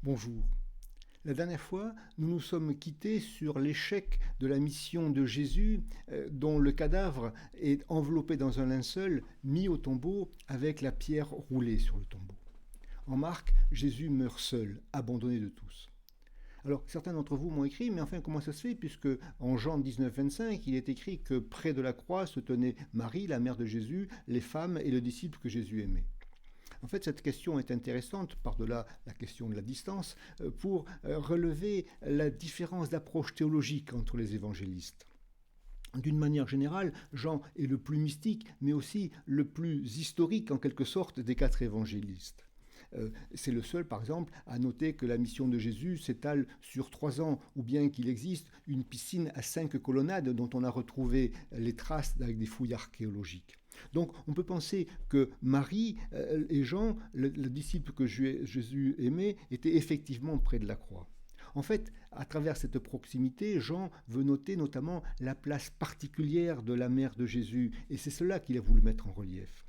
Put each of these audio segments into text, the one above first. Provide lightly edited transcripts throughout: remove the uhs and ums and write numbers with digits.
Bonjour. La dernière fois, nous nous sommes quittés sur l'échec de la mission de Jésus, dont le cadavre est enveloppé dans un linceul, mis au tombeau avec la pierre roulée sur le tombeau. En Marc, Jésus meurt seul, abandonné de tous. Alors, certains d'entre vous m'ont écrit, mais enfin, comment ça se fait, puisque en Jean 19, 25, il est écrit que près de la croix se tenaient Marie, la mère de Jésus, les femmes et le disciple que Jésus aimait. En fait, cette question est intéressante, par-delà la question de la distance, pour relever la différence d'approche théologique entre les évangélistes. D'une manière générale, Jean est le plus mystique, mais aussi le plus historique en quelque sorte des quatre évangélistes. C'est le seul, par exemple, à noter que la mission de Jésus s'étale sur 3 ans, ou bien qu'il existe une piscine à 5 colonnades dont on a retrouvé les traces avec des fouilles archéologiques. Donc on peut penser que Marie et Jean, le disciple que Jésus aimait, étaient effectivement près de la croix. En fait, à travers cette proximité, Jean veut noter notamment la place particulière de la mère de Jésus, et c'est cela qu'il a voulu mettre en relief.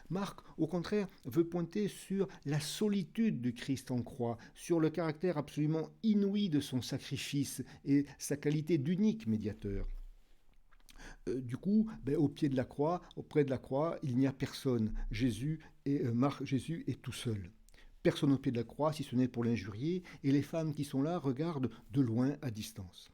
Marc, au contraire, veut pointer sur la solitude du Christ en croix, sur le caractère absolument inouï de son sacrifice et sa qualité d'unique médiateur. Du coup, au pied de la croix, auprès de la croix, il n'y a personne. Jésus est tout seul. Personne au pied de la croix, si ce n'est pour l'injurier, et les femmes qui sont là regardent de loin à distance.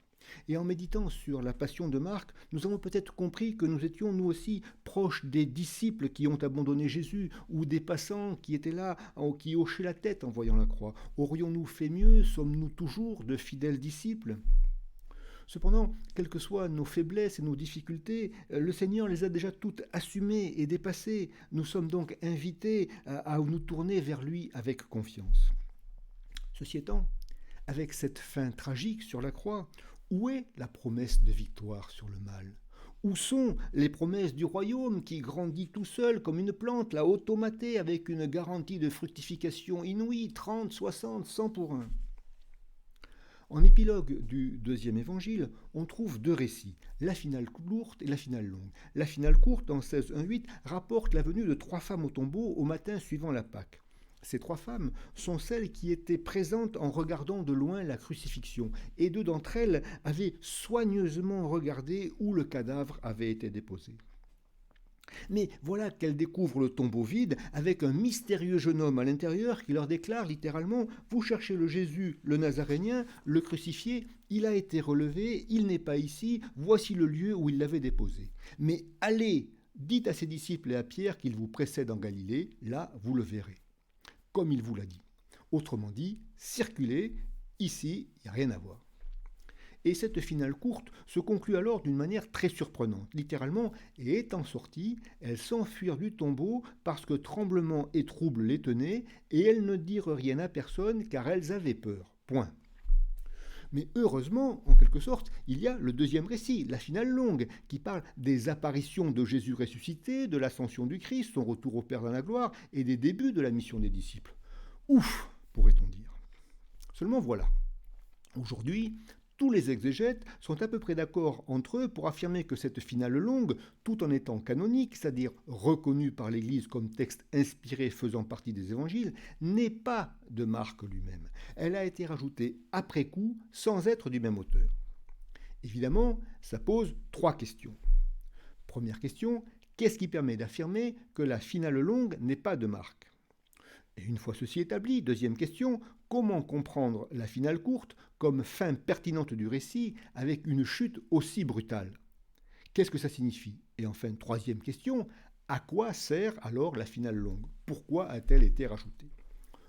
Et en méditant sur la passion de Marc, nous avons peut-être compris que nous étions nous aussi proches des disciples qui ont abandonné Jésus, ou des passants qui étaient là, qui hochaient la tête en voyant la croix. Aurions-nous fait mieux? Sommes-nous toujours de fidèles disciples? Cependant, quelles que soient nos faiblesses et nos difficultés, le Seigneur les a déjà toutes assumées et dépassées. Nous sommes donc invités à nous tourner vers lui avec confiance. Ceci étant, avec cette fin tragique sur la croix, où est la promesse de victoire sur le mal? Où sont les promesses du royaume qui grandit tout seul comme une plante, là automatée avec une garantie de fructification inouïe, 30, 60, 100 pour 1? En épilogue du deuxième évangile, on trouve deux récits, la finale courte et la finale longue. La finale courte, en 16:1-8, rapporte la venue de 3 femmes au tombeau au matin suivant la Pâque. Ces 3 femmes sont celles qui étaient présentes en regardant de loin la crucifixion, et 2 d'entre elles avaient soigneusement regardé où le cadavre avait été déposé. Mais voilà qu'elles découvrent le tombeau vide avec un mystérieux jeune homme à l'intérieur qui leur déclare littéralement « Vous cherchez le Jésus, le Nazarénien, le crucifié, il a été relevé, il n'est pas ici, voici le lieu où il l'avait déposé. Mais allez, dites à ses disciples et à Pierre qu'il vous précède en Galilée, là vous le verrez. » Comme il vous l'a dit. Autrement dit, circulez, ici, il n'y a rien à voir. Et cette finale courte se conclut alors d'une manière très surprenante. Littéralement, et étant sorties, elles s'enfuirent du tombeau parce que tremblement et trouble les tenaient, et elles ne dirent rien à personne car elles avaient peur. Point. Mais heureusement, en quelque sorte, il y a le deuxième récit, la finale longue, qui parle des apparitions de Jésus ressuscité, de l'ascension du Christ, son retour au Père dans la gloire, et des débuts de la mission des disciples. Ouf, pourrait-on dire. Seulement voilà. Aujourd'hui, tous les exégètes sont à peu près d'accord entre eux pour affirmer que cette finale longue, tout en étant canonique, c'est-à-dire reconnue par l'Église comme texte inspiré faisant partie des évangiles, n'est pas de Marc lui-même. Elle a été rajoutée après coup sans être du même auteur. Évidemment, ça pose 3 questions. Première question, qu'est-ce qui permet d'affirmer que la finale longue n'est pas de Marc? Et une fois ceci établi, deuxième question, comment comprendre la finale courte comme fin pertinente du récit avec une chute aussi brutale? Qu'est-ce que ça signifie? Et enfin, troisième question, à quoi sert alors la finale longue? Pourquoi a-t-elle été rajoutée?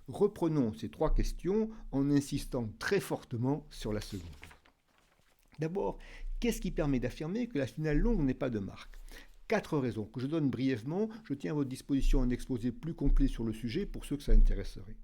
Reprenons ces 3 questions en insistant très fortement sur la seconde. D'abord, qu'est-ce qui permet d'affirmer que la finale longue n'est pas de Marc? 4 raisons que je donne brièvement. Je tiens à votre disposition un exposé plus complet sur le sujet pour ceux que ça intéresserait.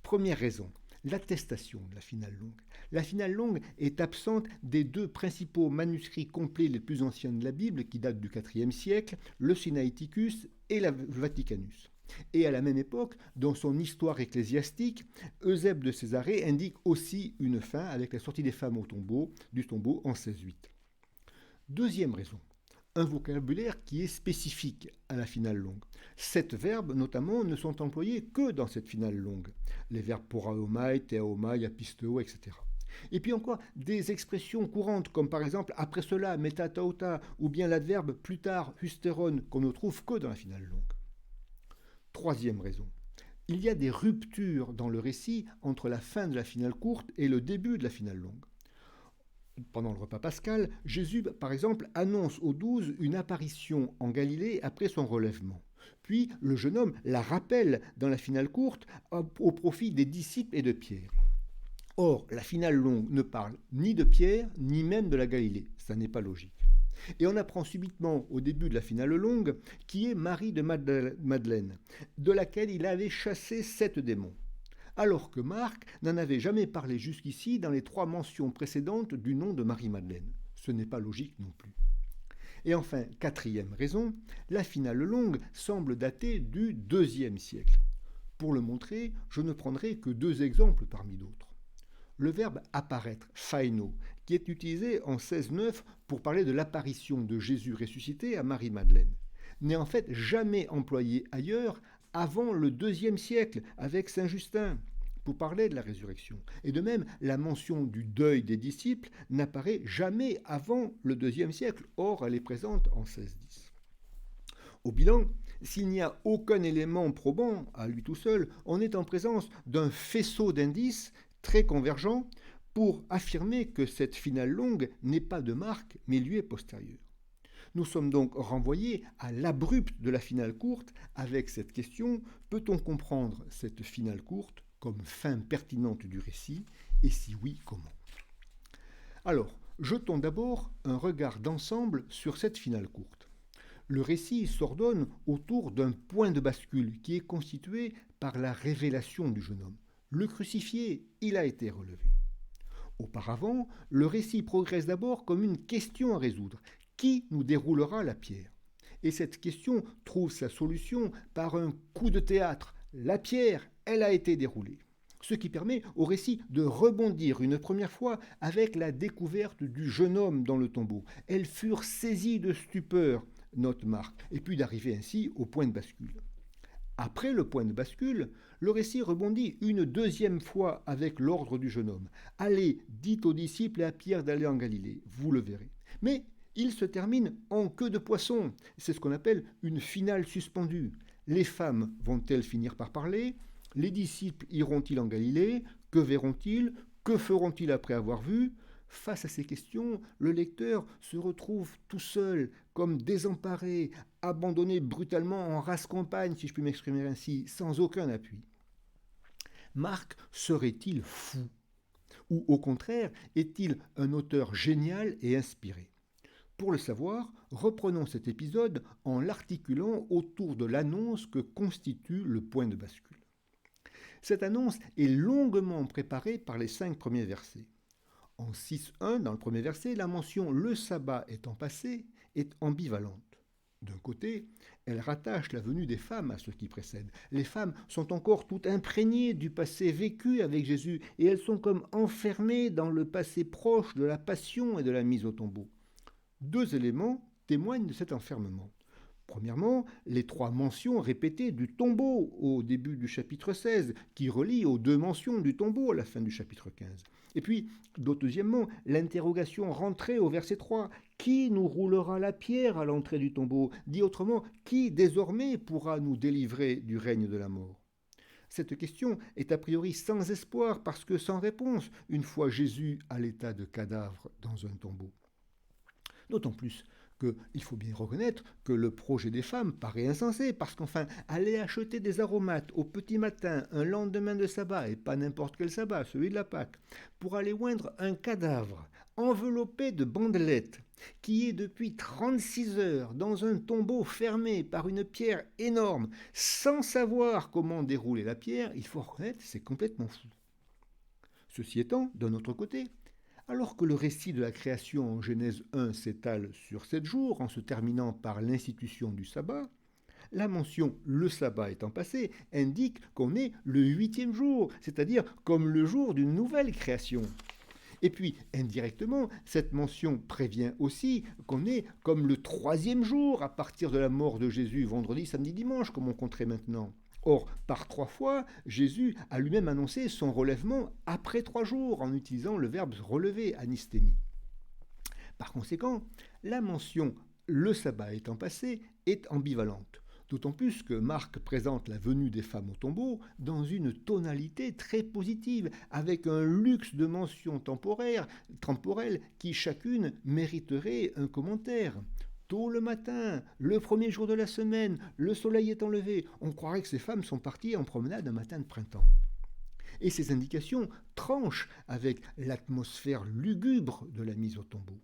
Première raison, l'attestation de la finale longue. La finale longue est absente des 2 principaux manuscrits complets les plus anciens de la Bible qui datent du IVe siècle, le Sinaiticus et le Vaticanus. Et à la même époque, dans son histoire ecclésiastique, Eusèbe de Césarée indique aussi une fin avec la sortie des femmes du tombeau en 16:8. Deuxième raison, un vocabulaire qui est spécifique à la finale longue. 7 verbes, notamment, ne sont employés que dans cette finale longue. Les verbes poraomai, theaomai, apisteo, etc. Et puis encore des expressions courantes, comme par exemple après cela, metatauta, ou bien l'adverbe plus tard, husteron, qu'on ne trouve que dans la finale longue. Troisième raison. Il y a des ruptures dans le récit entre la fin de la finale courte et le début de la finale longue. Pendant le repas pascal, Jésus, par exemple, annonce aux 12 une apparition en Galilée après son relèvement. Puis le jeune homme la rappelle dans la finale courte au profit des disciples et de Pierre. Or, la finale longue ne parle ni de Pierre, ni même de la Galilée. Ça n'est pas logique. Et on apprend subitement, au début de la finale longue, qui est Marie de Madeleine, de laquelle il avait chassé 7 démons. Alors que Marc n'en avait jamais parlé jusqu'ici dans les 3 mentions précédentes du nom de Marie-Madeleine. Ce n'est pas logique non plus. Et enfin, quatrième raison, la finale longue semble dater du IIe siècle. Pour le montrer, je ne prendrai que 2 exemples parmi d'autres. Le verbe apparaître, phaino, qui est utilisé en 16-9 pour parler de l'apparition de Jésus ressuscité à Marie-Madeleine, n'est en fait jamais employé ailleurs avant le IIe siècle avec Saint Justin pour parler de la résurrection. Et de même, la mention du deuil des disciples n'apparaît jamais avant le IIe siècle, or elle est présente en 16-10. Au bilan, s'il n'y a aucun élément probant à lui tout seul, on est en présence d'un faisceau d'indices très convergents pour affirmer que cette finale longue n'est pas de Marc, mais lui est postérieure. Nous sommes donc renvoyés à l'abrupt de la finale courte avec cette question: peut-on comprendre cette finale courte comme fin pertinente du récit, et si oui, comment? Alors, jetons d'abord un regard d'ensemble sur cette finale courte. Le récit s'ordonne autour d'un point de bascule qui est constitué par la révélation du jeune homme. Le crucifié, il a été relevé. Auparavant, le récit progresse d'abord comme une question à résoudre. Qui nous déroulera la pierre? Et cette question trouve sa solution par un coup de théâtre. La pierre, elle a été déroulée. Ce qui permet au récit de rebondir une première fois avec la découverte du jeune homme dans le tombeau. Elles furent saisies de stupeur, note Marc, et puis d'arriver ainsi au point de bascule. Après le point de bascule, le récit rebondit une deuxième fois avec l'ordre du jeune homme. Allez, dites aux disciples et à Pierre d'aller en Galilée, vous le verrez. Mais il se termine en queue de poisson. C'est ce qu'on appelle une finale suspendue. Les femmes vont-elles finir par parler? Les disciples iront-ils en Galilée? Que verront-ils? Que feront-ils après avoir vu? Face à ces questions, le lecteur se retrouve tout seul, comme désemparé, abandonné brutalement en race campagne, si je puis m'exprimer ainsi, sans aucun appui. Marc serait-il fou? Ou au contraire, est-il un auteur génial et inspiré? Pour le savoir, reprenons cet épisode en l'articulant autour de l'annonce que constitue le point de bascule. Cette annonce est longuement préparée par les 5 premiers versets. En 6.1, dans le premier verset, la mention « le sabbat étant passé » est ambivalente. D'un côté, elle rattache la venue des femmes à ce qui précède. Les femmes sont encore toutes imprégnées du passé vécu avec Jésus et elles sont comme enfermées dans le passé proche de la passion et de la mise au tombeau. 2 éléments témoignent de cet enfermement. Premièrement, les 3 mentions répétées du tombeau au début du chapitre 16, qui relient aux 2 mentions du tombeau à la fin du chapitre 15. Et puis, deuxièmement, l'interrogation rentrée au verset 3, « Qui nous roulera la pierre à l'entrée du tombeau ?» Dit autrement, « Qui désormais pourra nous délivrer du règne de la mort ?» Cette question est a priori sans espoir parce que sans réponse, une fois Jésus à l'état de cadavre dans un tombeau. D'autant plus qu'il faut bien reconnaître que le projet des femmes paraît insensé, parce qu'enfin, aller acheter des aromates au petit matin, un lendemain de sabbat, et pas n'importe quel sabbat, celui de la Pâque, pour aller oindre un cadavre enveloppé de bandelettes, qui est depuis 36 heures dans un tombeau fermé par une pierre énorme, sans savoir comment dérouler la pierre, il faut reconnaître, c'est complètement fou. Ceci étant, d'un autre côté, alors que le récit de la création en Genèse 1 s'étale sur 7 jours en se terminant par l'institution du sabbat, la mention « le sabbat étant passé » indique qu'on est le 8e jour, c'est-à-dire comme le jour d'une nouvelle création. Et puis, indirectement, cette mention prévient aussi qu'on est comme le troisième jour à partir de la mort de Jésus, vendredi, samedi, dimanche, comme on compterait maintenant. Or, par 3 fois, Jésus a lui-même annoncé son relèvement après 3 jours en utilisant le verbe relever, anistémie. Par conséquent, la mention le sabbat étant passé est ambivalente. D'autant plus que Marc présente la venue des femmes au tombeau dans une tonalité très positive, avec un luxe de mentions temporelles qui chacune mériterait un commentaire. Tôt le matin, le premier jour de la semaine, le soleil étant levé, on croirait que ces femmes sont parties en promenade un matin de printemps. Et ces indications tranchent avec l'atmosphère lugubre de la mise au tombeau.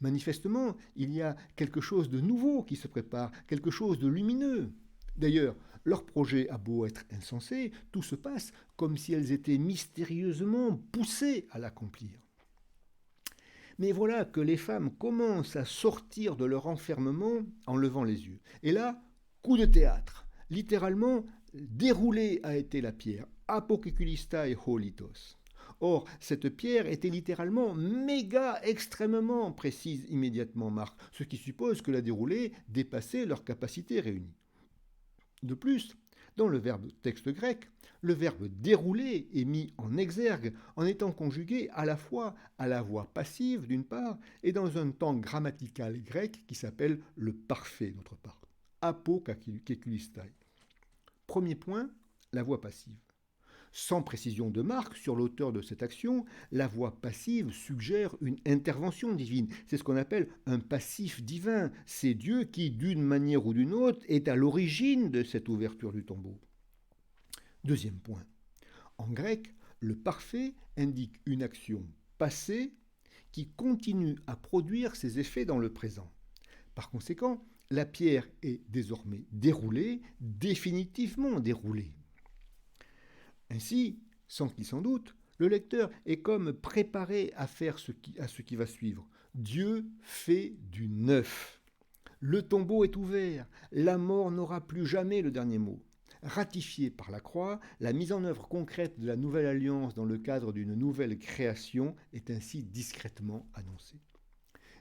Manifestement, il y a quelque chose de nouveau qui se prépare, quelque chose de lumineux. D'ailleurs, leur projet a beau être insensé, tout se passe comme si elles étaient mystérieusement poussées à l'accomplir. Mais voilà que les femmes commencent à sortir de leur enfermement en levant les yeux. Et là, coup de théâtre. Littéralement, déroulée a été la pierre. Apokekulistai holitos. Or, cette pierre était littéralement méga extrêmement, précise immédiatement Marc, ce qui suppose que la déroulée dépassait leur capacité réunie. De plus, dans le verbe texte grec, le verbe dérouler est mis en exergue en étant conjugué à la fois à la voix passive d'une part et dans un temps grammatical grec qui s'appelle le parfait d'autre part. Apokekulistai. Premier point, la voix passive. Sans précision de Marc sur l'auteur de cette action, la voix passive suggère une intervention divine. C'est ce qu'on appelle un passif divin. C'est Dieu qui, d'une manière ou d'une autre, est à l'origine de cette ouverture du tombeau. Deuxième point. En grec, le parfait indique une action passée qui continue à produire ses effets dans le présent. Par conséquent, la pierre est désormais déroulée, définitivement déroulée. Ainsi, sans qu'il s'en doute, le lecteur est comme préparé à faire ce qui va suivre. Dieu fait du neuf. Le tombeau est ouvert, la mort n'aura plus jamais le dernier mot. Ratifiée par la croix, la mise en œuvre concrète de la nouvelle alliance dans le cadre d'une nouvelle création est ainsi discrètement annoncée.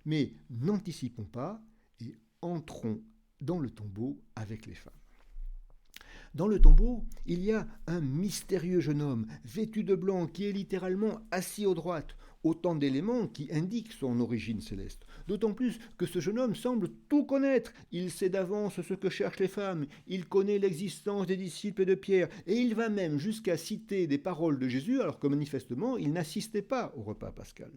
Mais n'anticipons pas et entrons dans le tombeau avec les femmes. Dans le tombeau, il y a un mystérieux jeune homme, vêtu de blanc, qui est littéralement assis aux droites, autant d'éléments qui indiquent son origine céleste. D'autant plus que ce jeune homme semble tout connaître. Il sait d'avance ce que cherchent les femmes, il connaît l'existence des disciples de Pierre, et il va même jusqu'à citer des paroles de Jésus, alors que manifestement, il n'assistait pas au repas pascal.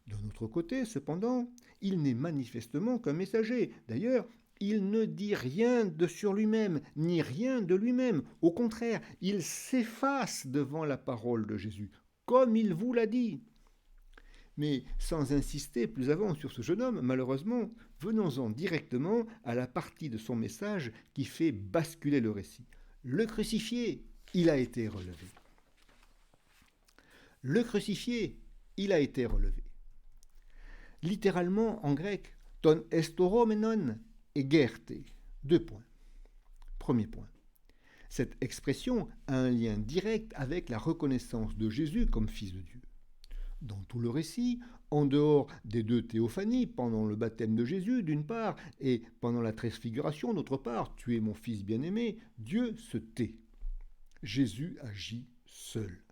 D'un autre côté, cependant, il n'est manifestement qu'un messager. D'ailleurs, il ne dit rien sur lui-même, ni rien de lui-même. Au contraire, il s'efface devant la parole de Jésus, comme il vous l'a dit. Mais sans insister plus avant sur ce jeune homme, malheureusement, venons-en directement à la partie de son message qui fait basculer le récit. Le crucifié, il a été relevé. Le crucifié, il a été relevé. Littéralement, en grec, ton estoromenon et gerte. 2 points. Premier point. Cette expression a un lien direct avec la reconnaissance de Jésus comme fils de Dieu. Dans tout le récit, en dehors des 2 théophanies, pendant le baptême de Jésus d'une part, et pendant la transfiguration d'autre part, tu es mon fils bien-aimé, Dieu se tait. Jésus agit seul.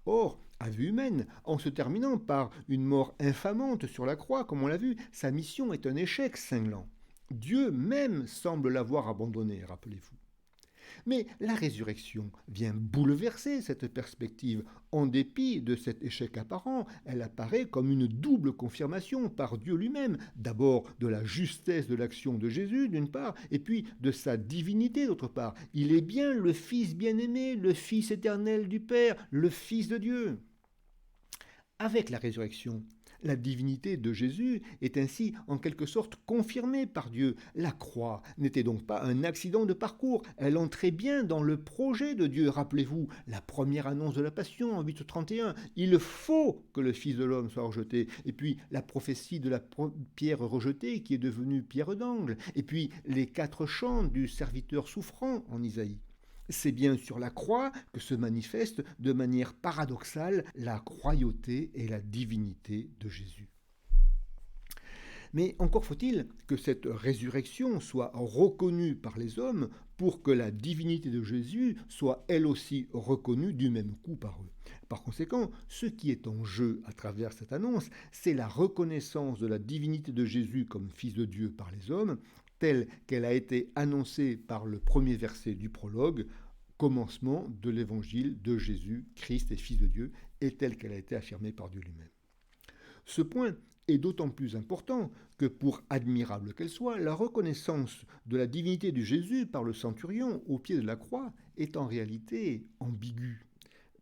Or, à vue humaine, en se terminant par une mort infamante sur la croix, comme on l'a vu, sa mission est un échec cinglant. Dieu même semble l'avoir abandonné, rappelez-vous. Mais la résurrection vient bouleverser cette perspective. En dépit de cet échec apparent, elle apparaît comme une double confirmation par Dieu lui-même, d'abord de la justesse de l'action de Jésus d'une part, et puis de sa divinité d'autre part. Il est bien le Fils bien-aimé, le Fils éternel du Père, le Fils de Dieu. Avec la résurrection, la divinité de Jésus est ainsi en quelque sorte confirmée par Dieu. La croix n'était donc pas un accident de parcours, elle entrait bien dans le projet de Dieu. Rappelez-vous la première annonce de la Passion en 831, il faut que le Fils de l'homme soit rejeté. Et puis la prophétie de la pierre rejetée qui est devenue pierre d'angle. Et puis les 4 chants du serviteur souffrant en Isaïe. C'est bien sur la croix que se manifeste de manière paradoxale la royauté et la divinité de Jésus. Mais encore faut-il que cette résurrection soit reconnue par les hommes pour que la divinité de Jésus soit elle aussi reconnue du même coup par eux. Par conséquent, ce qui est en jeu à travers cette annonce, c'est la reconnaissance de la divinité de Jésus comme Fils de Dieu par les hommes, telle qu'elle a été annoncée par le premier verset du prologue, commencement de l'évangile de Jésus, Christ et Fils de Dieu, et telle qu'elle a été affirmée par Dieu lui-même. Ce point est d'autant plus important que, pour admirable qu'elle soit, la reconnaissance de la divinité de Jésus par le centurion au pied de la croix est en réalité ambiguë,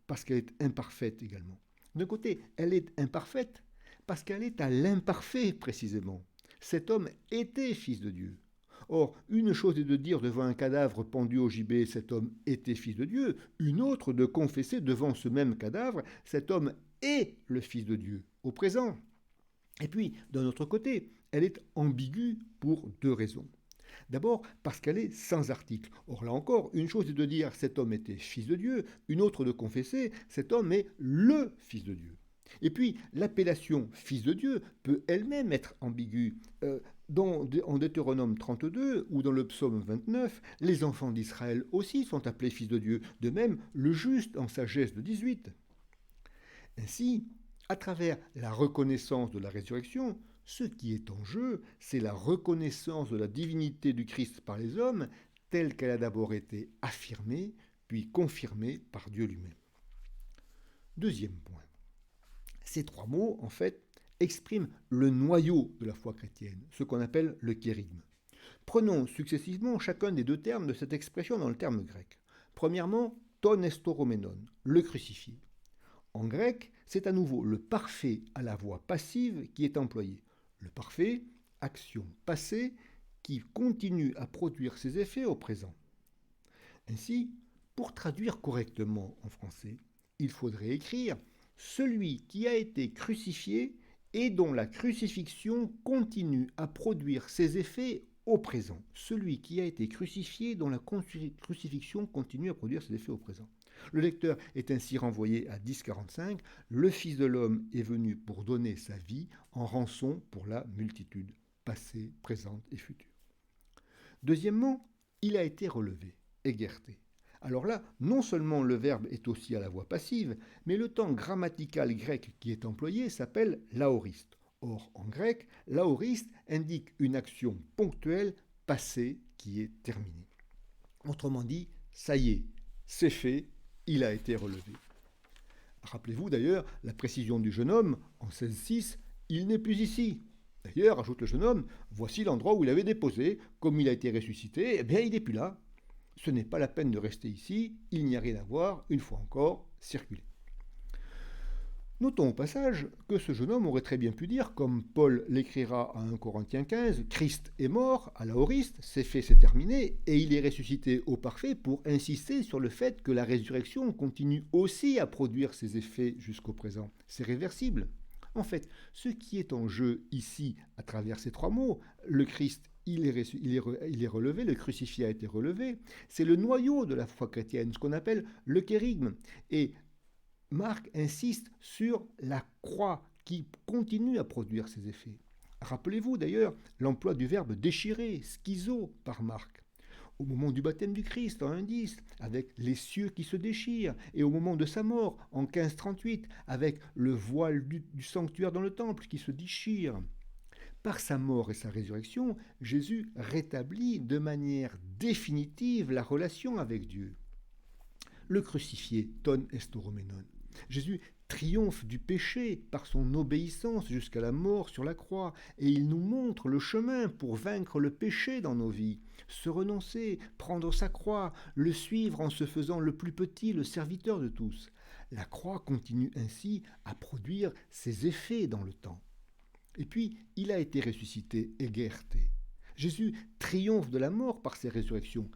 parce qu'elle est imparfaite également. D'un côté, elle est imparfaite parce qu'elle est à l'imparfait précisément. Cet homme était fils de Dieu. Or, une chose est de dire devant un cadavre pendu au gibet, cet homme était fils de Dieu, une autre de confesser devant ce même cadavre, cet homme est le fils de Dieu, au présent. Et puis, d'un autre côté, elle est ambiguë pour deux raisons. D'abord, parce qu'elle est sans article. Or, là encore, une chose est de dire cet homme était fils de Dieu, une autre de confesser cet homme est le fils de Dieu. Et puis, l'appellation fils de Dieu peut elle-même être ambiguë. En Deutéronome 32 ou dans le psaume 29, les enfants d'Israël aussi sont appelés fils de Dieu. De même, le juste en sagesse de 18. Ainsi, à travers la reconnaissance de la résurrection, ce qui est en jeu, c'est la reconnaissance de la divinité du Christ par les hommes, telle qu'elle a d'abord été affirmée, puis confirmée par Dieu lui-même. Deuxième point. Ces trois mots, en fait, expriment le noyau de la foi chrétienne, ce qu'on appelle le kérygme. Prenons successivement chacun des deux termes de cette expression dans le terme grec. Premièrement, ton estoroménon, le crucifié. En grec, c'est à nouveau le parfait à la voix passive qui est employé. Le parfait, action passée, qui continue à produire ses effets au présent. Ainsi, pour traduire correctement en français, il faudrait écrire « celui qui a été crucifié et dont la crucifixion continue à produire ses effets au présent. » Celui qui a été crucifié dont la crucifixion continue à produire ses effets au présent. Le lecteur est ainsi renvoyé à 10,45. Le Fils de l'homme est venu pour donner sa vie en rançon pour la multitude, passée, présente et future. Deuxièmement, il a été relevé, égerté. Alors là, non seulement le verbe est aussi à la voix passive, mais le temps grammatical grec qui est employé s'appelle laoriste. Or, en grec, laoriste indique une action ponctuelle passée qui est terminée. Autrement dit, ça y est, c'est fait, il a été relevé. Rappelez-vous d'ailleurs la précision du jeune homme en 16,6, il n'est plus ici. D'ailleurs, ajoute le jeune homme, voici l'endroit où il avait déposé, comme il a été ressuscité, eh bien il n'est plus là. Ce n'est pas la peine de rester ici, il n'y a rien à voir, une fois encore, circuler. Notons au passage que ce jeune homme aurait très bien pu dire, comme Paul l'écrira à 1 Corinthiens 15, Christ est mort, à l'aoriste, c'est fait, c'est terminé, et il est ressuscité au parfait pour insister sur le fait que la résurrection continue aussi à produire ses effets jusqu'au présent. C'est réversible. En fait, ce qui est en jeu ici, à travers ces trois mots, le Christ, il est relevé, le crucifié a été relevé, c'est le noyau de la foi chrétienne, ce qu'on appelle le kérygme. Et Marc insiste sur la croix qui continue à produire ses effets. Rappelez-vous d'ailleurs l'emploi du verbe déchirer, schizo, par Marc. Au moment du baptême du Christ, en 1,10, avec les cieux qui se déchirent, et au moment de sa mort, en 15,38, avec le voile du sanctuaire dans le temple qui se déchire. Par sa mort et sa résurrection, Jésus rétablit de manière définitive la relation avec Dieu. Le crucifié, ton estoroménon. Jésus triomphe du péché par son obéissance jusqu'à la mort sur la croix, et il nous montre le chemin pour vaincre le péché dans nos vies, se renoncer, prendre sa croix, le suivre en se faisant le plus petit, le serviteur de tous. La croix continue ainsi à produire ses effets dans le temps. Et puis, il a été ressuscité, égerté. Jésus triomphe de la mort par ses résurrections.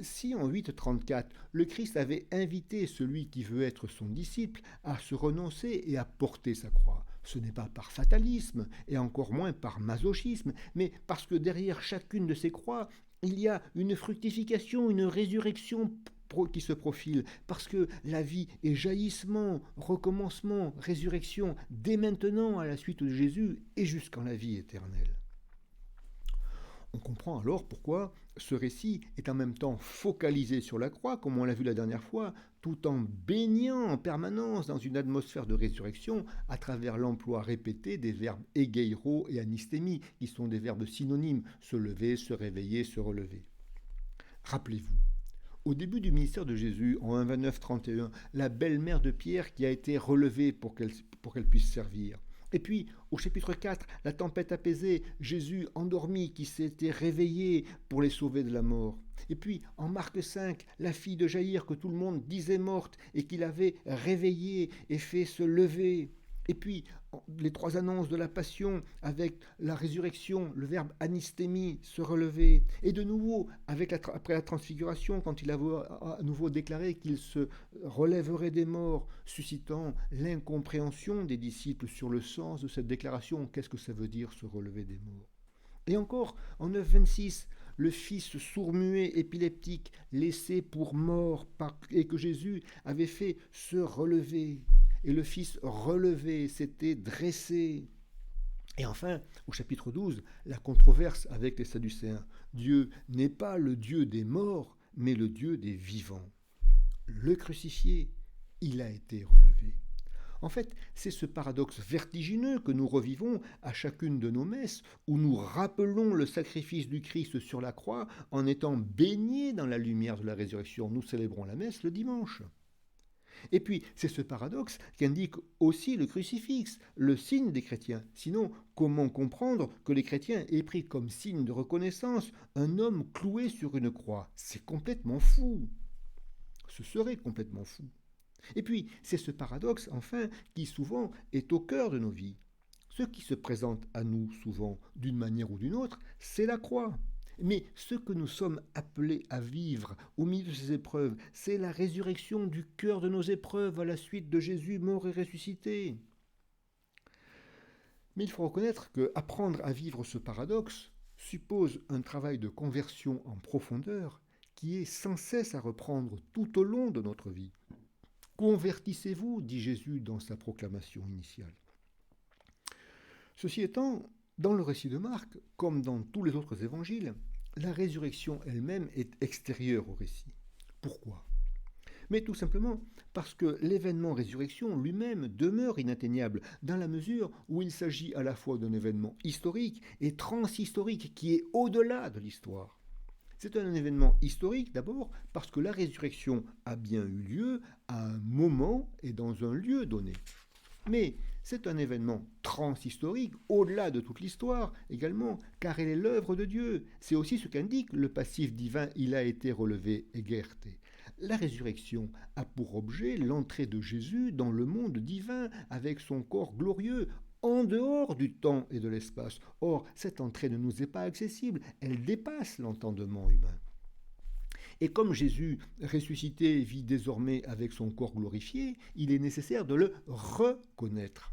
Si en 8,34, le Christ avait invité celui qui veut être son disciple à se renoncer et à porter sa croix, ce n'est pas par fatalisme et encore moins par masochisme, mais parce que derrière chacune de ces croix, il y a une fructification, une résurrection qui se profile, parce que la vie est jaillissement, recommencement, résurrection, dès maintenant à la suite de Jésus et jusqu'en la vie éternelle. On comprend alors pourquoi ce récit est en même temps focalisé sur la croix, comme on l'a vu la dernière fois, tout en baignant en permanence dans une atmosphère de résurrection à travers l'emploi répété des verbes egeiro et anistémie, qui sont des verbes synonymes, se lever, se réveiller, se relever. Rappelez-vous, au début du ministère de Jésus, en 1 29-31, la belle-mère de Pierre qui a été relevée pour qu'elle puisse servir. Et puis, au chapitre 4, la tempête apaisée, Jésus endormi qui s'était réveillé pour les sauver de la mort. Et puis, en Marc 5, la fille de Jaïr que tout le monde disait morte et qu'il avait réveillée et fait se lever. Et puis, les trois annonces de la passion avec la résurrection, le verbe anistémie, se relever. Et de nouveau, après la transfiguration, quand il avait à nouveau déclaré qu'il se relèverait des morts, suscitant l'incompréhension des disciples sur le sens de cette déclaration. Qu'est-ce que ça veut dire, se relever des morts? Et encore, en 9-26, le fils sourd-muet épileptique laissé pour mort et que Jésus avait fait se relever. Et le fils relevé s'était dressé. Et enfin, au chapitre 12, la controverse avec les Sadducéens. Dieu n'est pas le Dieu des morts, mais le Dieu des vivants. Le crucifié, il a été relevé. En fait, c'est ce paradoxe vertigineux que nous revivons à chacune de nos messes, où nous rappelons le sacrifice du Christ sur la croix en étant baignés dans la lumière de la résurrection. Nous célébrons la messe le dimanche. Et puis, c'est ce paradoxe qu'indique aussi le crucifix, le signe des chrétiens. Sinon, comment comprendre que les chrétiens aient pris comme signe de reconnaissance un homme cloué sur une croix? C'est complètement fou. Ce serait complètement fou. Et puis, c'est ce paradoxe, enfin, qui souvent est au cœur de nos vies. Ce qui se présente à nous souvent, d'une manière ou d'une autre, c'est la croix. Mais ce que nous sommes appelés à vivre au milieu de ces épreuves, c'est la résurrection du cœur de nos épreuves à la suite de Jésus mort et ressuscité. Mais il faut reconnaître qu'apprendre à vivre ce paradoxe suppose un travail de conversion en profondeur qui est sans cesse à reprendre tout au long de notre vie. Convertissez-vous, dit Jésus dans sa proclamation initiale. Ceci étant, dans le récit de Marc, comme dans tous les autres évangiles, la résurrection elle-même est extérieure au récit. Pourquoi ? Mais tout simplement parce que l'événement résurrection lui-même demeure inatteignable, dans la mesure où il s'agit à la fois d'un événement historique et transhistorique qui est au-delà de l'histoire. C'est un événement historique d'abord parce que la résurrection a bien eu lieu à un moment et dans un lieu donné. Mais c'est un événement transhistorique, au-delà de toute l'histoire également, car elle est l'œuvre de Dieu. C'est aussi ce qu'indique le passif divin « il a été relevé, egerte ». La résurrection a pour objet l'entrée de Jésus dans le monde divin avec son corps glorieux, en dehors du temps et de l'espace. Or, cette entrée ne nous est pas accessible, elle dépasse l'entendement humain. Et comme Jésus ressuscité vit désormais avec son corps glorifié, il est nécessaire de le reconnaître.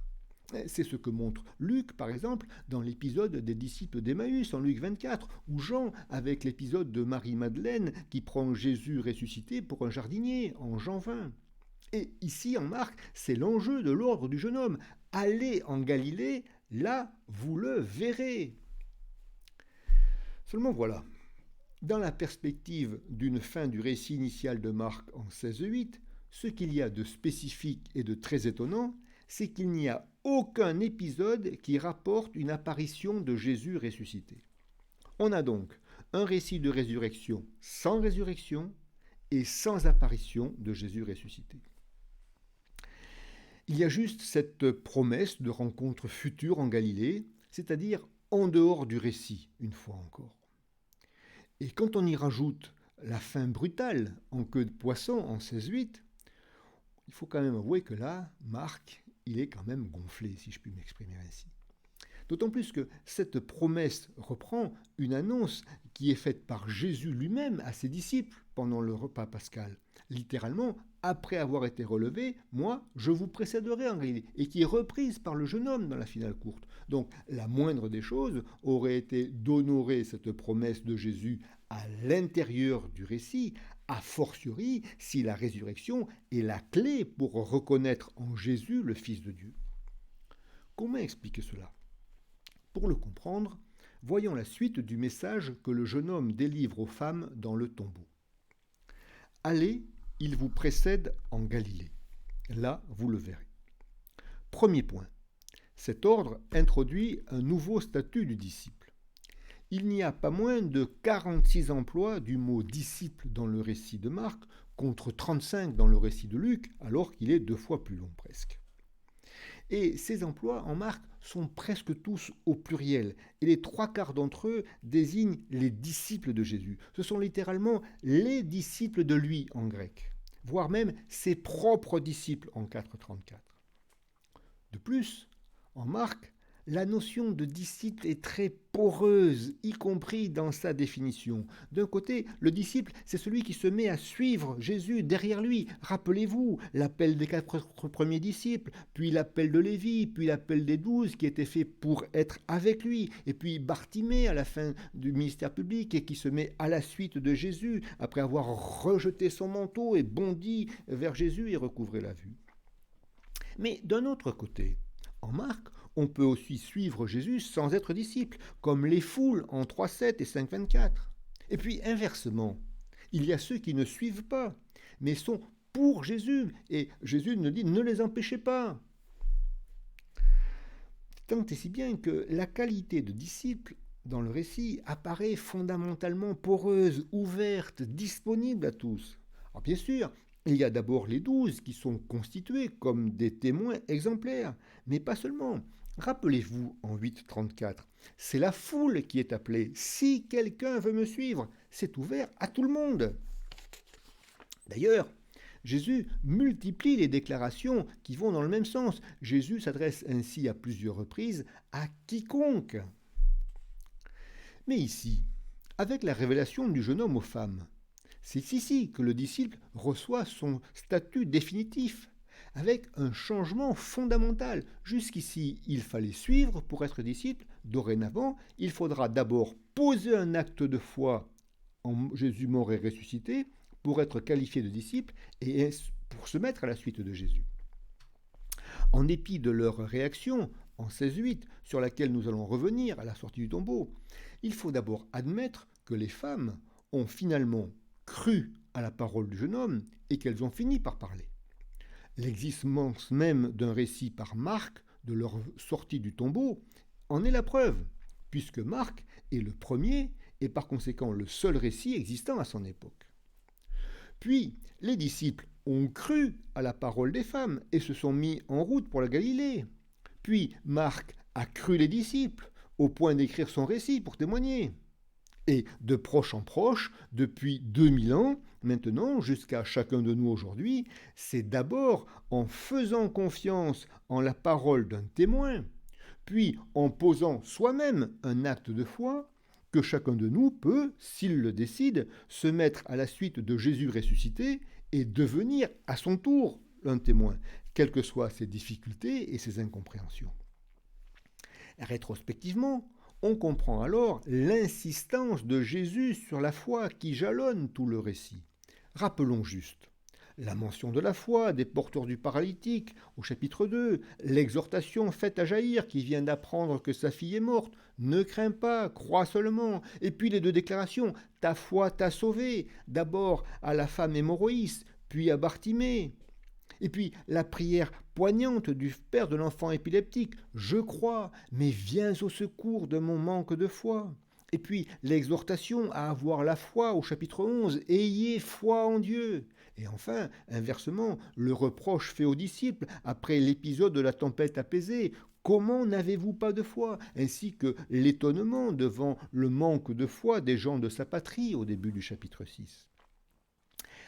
C'est ce que montre Luc, par exemple, dans l'épisode des disciples d'Emmaüs, en Luc 24, ou Jean, avec l'épisode de Marie-Madeleine qui prend Jésus ressuscité pour un jardinier, en Jean 20. Et ici, en Marc, c'est l'enjeu de l'ordre du jeune homme. Allez en Galilée, là, vous le verrez. Seulement voilà, dans la perspective d'une fin du récit initial de Marc en 16:8, ce qu'il y a de spécifique et de très étonnant, c'est qu'il n'y a aucun épisode qui rapporte une apparition de Jésus ressuscité. On a donc un récit de résurrection sans résurrection et sans apparition de Jésus ressuscité. Il y a juste cette promesse de rencontre future en Galilée, c'est-à-dire en dehors du récit, une fois encore. Et quand on y rajoute la fin brutale en queue de poisson en 16:8, il faut quand même avouer que là, Marc, il est quand même gonflé, si je puis m'exprimer ainsi. D'autant plus que cette promesse reprend une annonce qui est faite par Jésus lui-même à ses disciples pendant le repas pascal. Littéralement, après avoir été relevé, moi, je vous précéderai en Galilée, et qui est reprise par le jeune homme dans la finale courte. Donc, la moindre des choses aurait été d'honorer cette promesse de Jésus à l'intérieur du récit, a fortiori si la résurrection est la clé pour reconnaître en Jésus le Fils de Dieu. Comment expliquer cela? Pour le comprendre, voyons la suite du message que le jeune homme délivre aux femmes dans le tombeau. Allez, il vous précède en Galilée. Là, vous le verrez. Premier point. Cet ordre introduit un nouveau statut du disciple. Il n'y a pas moins de 46 emplois du mot disciple dans le récit de Marc, contre 35 dans le récit de Luc, alors qu'il est 2 fois plus long presque. Et ces emplois en Marc sont presque tous au pluriel, et les 3/4 d'entre eux désignent les disciples de Jésus. Ce sont littéralement les disciples de lui en grec, voire même ses propres disciples en 4,34. De plus, en Marc, la notion de disciple est très poreuse, y compris dans sa définition. D'un côté, le disciple, c'est celui qui se met à suivre Jésus derrière lui. Rappelez-vous l'appel des 4 premiers disciples, puis l'appel de Lévi, puis l'appel des 12 qui était fait pour être avec lui, et puis Bartimée à la fin du ministère public et qui se met à la suite de Jésus après avoir rejeté son manteau et bondi vers Jésus et recouvré la vue. Mais d'un autre côté, en Marc, on peut aussi suivre Jésus sans être disciple, comme les foules en 3,7 et 5,24. Et puis inversement, il y a ceux qui ne suivent pas, mais sont pour Jésus, et Jésus nous dit ne les empêchez pas. Tant et si bien que la qualité de disciple dans le récit apparaît fondamentalement poreuse, ouverte, disponible à tous. Alors bien sûr, il y a d'abord les 12 qui sont constitués comme des témoins exemplaires, mais pas seulement. Rappelez-vous en 8,34, c'est la foule qui est appelée. Si quelqu'un veut me suivre, c'est ouvert à tout le monde. D'ailleurs, Jésus multiplie les déclarations qui vont dans le même sens. Jésus s'adresse ainsi à plusieurs reprises à quiconque. Mais ici, avec la révélation du jeune homme aux femmes, c'est ici que le disciple reçoit son statut définitif, avec un changement fondamental. Jusqu'ici, il fallait suivre pour être disciple. Dorénavant, il faudra d'abord poser un acte de foi en Jésus mort et ressuscité pour être qualifié de disciple et pour se mettre à la suite de Jésus. En dépit de leur réaction en 16,8, sur laquelle nous allons revenir à la sortie du tombeau, il faut d'abord admettre que les femmes ont finalement cru à la parole du jeune homme et qu'elles ont fini par parler. L'existence même d'un récit par Marc de leur sortie du tombeau en est la preuve, puisque Marc est le premier et par conséquent le seul récit existant à son époque. Puis, les disciples ont cru à la parole des femmes et se sont mis en route pour la Galilée. Puis, Marc a cru les disciples au point d'écrire son récit pour témoigner. Et de proche en proche, depuis 2000 ans, maintenant jusqu'à chacun de nous aujourd'hui, c'est d'abord en faisant confiance en la parole d'un témoin, puis en posant soi-même un acte de foi, que chacun de nous peut, s'il le décide, se mettre à la suite de Jésus ressuscité et devenir à son tour un témoin, quelles que soient ses difficultés et ses incompréhensions. Rétrospectivement, on comprend alors l'insistance de Jésus sur la foi qui jalonne tout le récit. Rappelons juste la mention de la foi des porteurs du paralytique au chapitre 2, l'exhortation faite à Jaïr qui vient d'apprendre que sa fille est morte, ne crains pas, crois seulement, et puis les 2 déclarations, ta foi t'a sauvé, d'abord à la femme hémorroïs, puis à Bartimée. Et puis la prière poignante du père de l'enfant épileptique, je crois, mais viens au secours de mon manque de foi. Et puis l'exhortation à avoir la foi au chapitre 11, ayez foi en Dieu. Et enfin, inversement, le reproche fait aux disciples après l'épisode de la tempête apaisée. Comment n'avez-vous pas de foi? Ainsi que l'étonnement devant le manque de foi des gens de sa patrie au début du chapitre 6.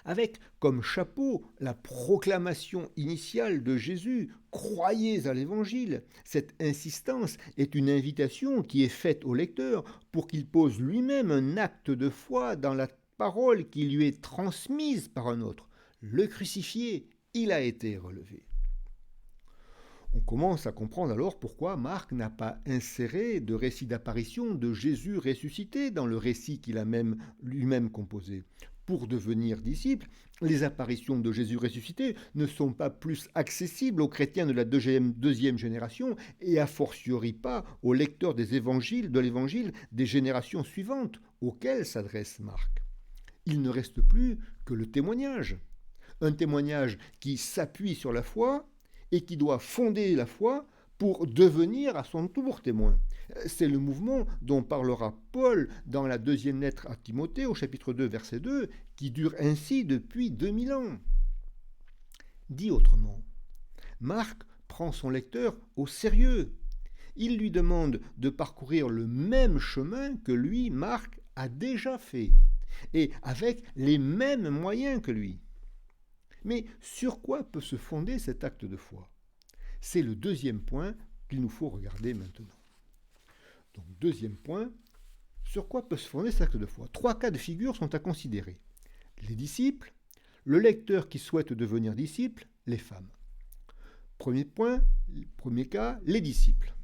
Avec comme chapeau la proclamation initiale de Jésus, croyez à l'Évangile. Cette insistance est une invitation qui est faite au lecteur pour qu'il pose lui-même un acte de foi dans la parole qui lui est transmise par un autre. Le crucifié, il a été relevé. On commence à comprendre alors pourquoi Marc n'a pas inséré de récit d'apparition de Jésus ressuscité dans le récit qu'il a même lui-même composé. Pour devenir disciple, les apparitions de Jésus ressuscité ne sont pas plus accessibles aux chrétiens de la deuxième génération et a fortiori pas aux lecteurs des évangiles, de l'évangile des générations suivantes auxquelles s'adresse Marc. Il ne reste plus que le témoignage. Un témoignage qui s'appuie sur la foi et qui doit fonder la foi pour devenir à son tour témoin. C'est le mouvement dont parlera Paul dans la deuxième lettre à Timothée au chapitre 2 verset 2 qui dure ainsi depuis 2000 ans. Dit autrement, Marc prend son lecteur au sérieux. Il lui demande de parcourir le même chemin que lui, Marc, a déjà fait et avec les mêmes moyens que lui. Mais sur quoi peut se fonder cet acte de foi? C'est le deuxième point qu'il nous faut regarder maintenant. Donc, deuxième point, sur quoi peut se fonder cet acte de foi? 3 cas de figure sont à considérer. Les disciples, le lecteur qui souhaite devenir disciple, les femmes. Premier point, premier cas, les disciples.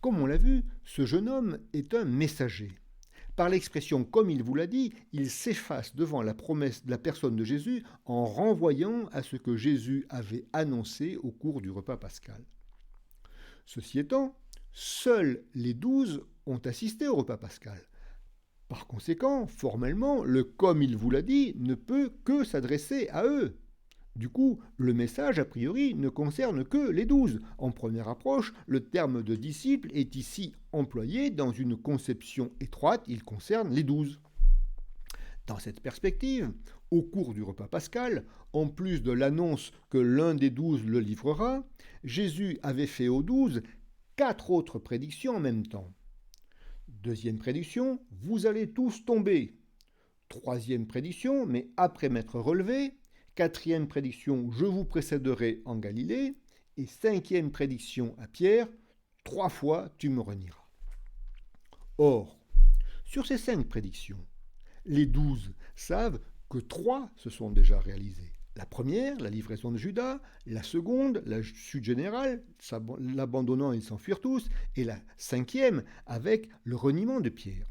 Comme on l'a vu, ce jeune homme est un messager. Par l'expression « comme il vous l'a dit », il s'efface devant la promesse de la personne de Jésus en renvoyant à ce que Jésus avait annoncé au cours du repas pascal. Ceci étant, seuls les 12 ont assisté au repas pascal. Par conséquent, formellement, le « comme il vous l'a dit » ne peut que s'adresser à eux. Du coup, le message, a priori, ne concerne que les 12. En première approche, le terme de disciple est ici employé dans une conception étroite, il concerne les 12. Dans cette perspective, au cours du repas pascal, en plus de l'annonce que l'un des 12 le livrera, Jésus avait fait aux 12 4 autres prédictions en même temps. Deuxième prédiction, vous allez tous tomber. Troisième prédiction, mais après m'être relevé. Quatrième prédiction, je vous précéderai en Galilée. Et cinquième prédiction à Pierre, 3 fois tu me renieras. Or, sur ces 5 prédictions, les 12 savent que 3 se sont déjà réalisées. La première, la livraison de Judas, la seconde, la chute générale, l'abandonnant et s'enfuir tous, et la cinquième, avec le reniement de Pierre.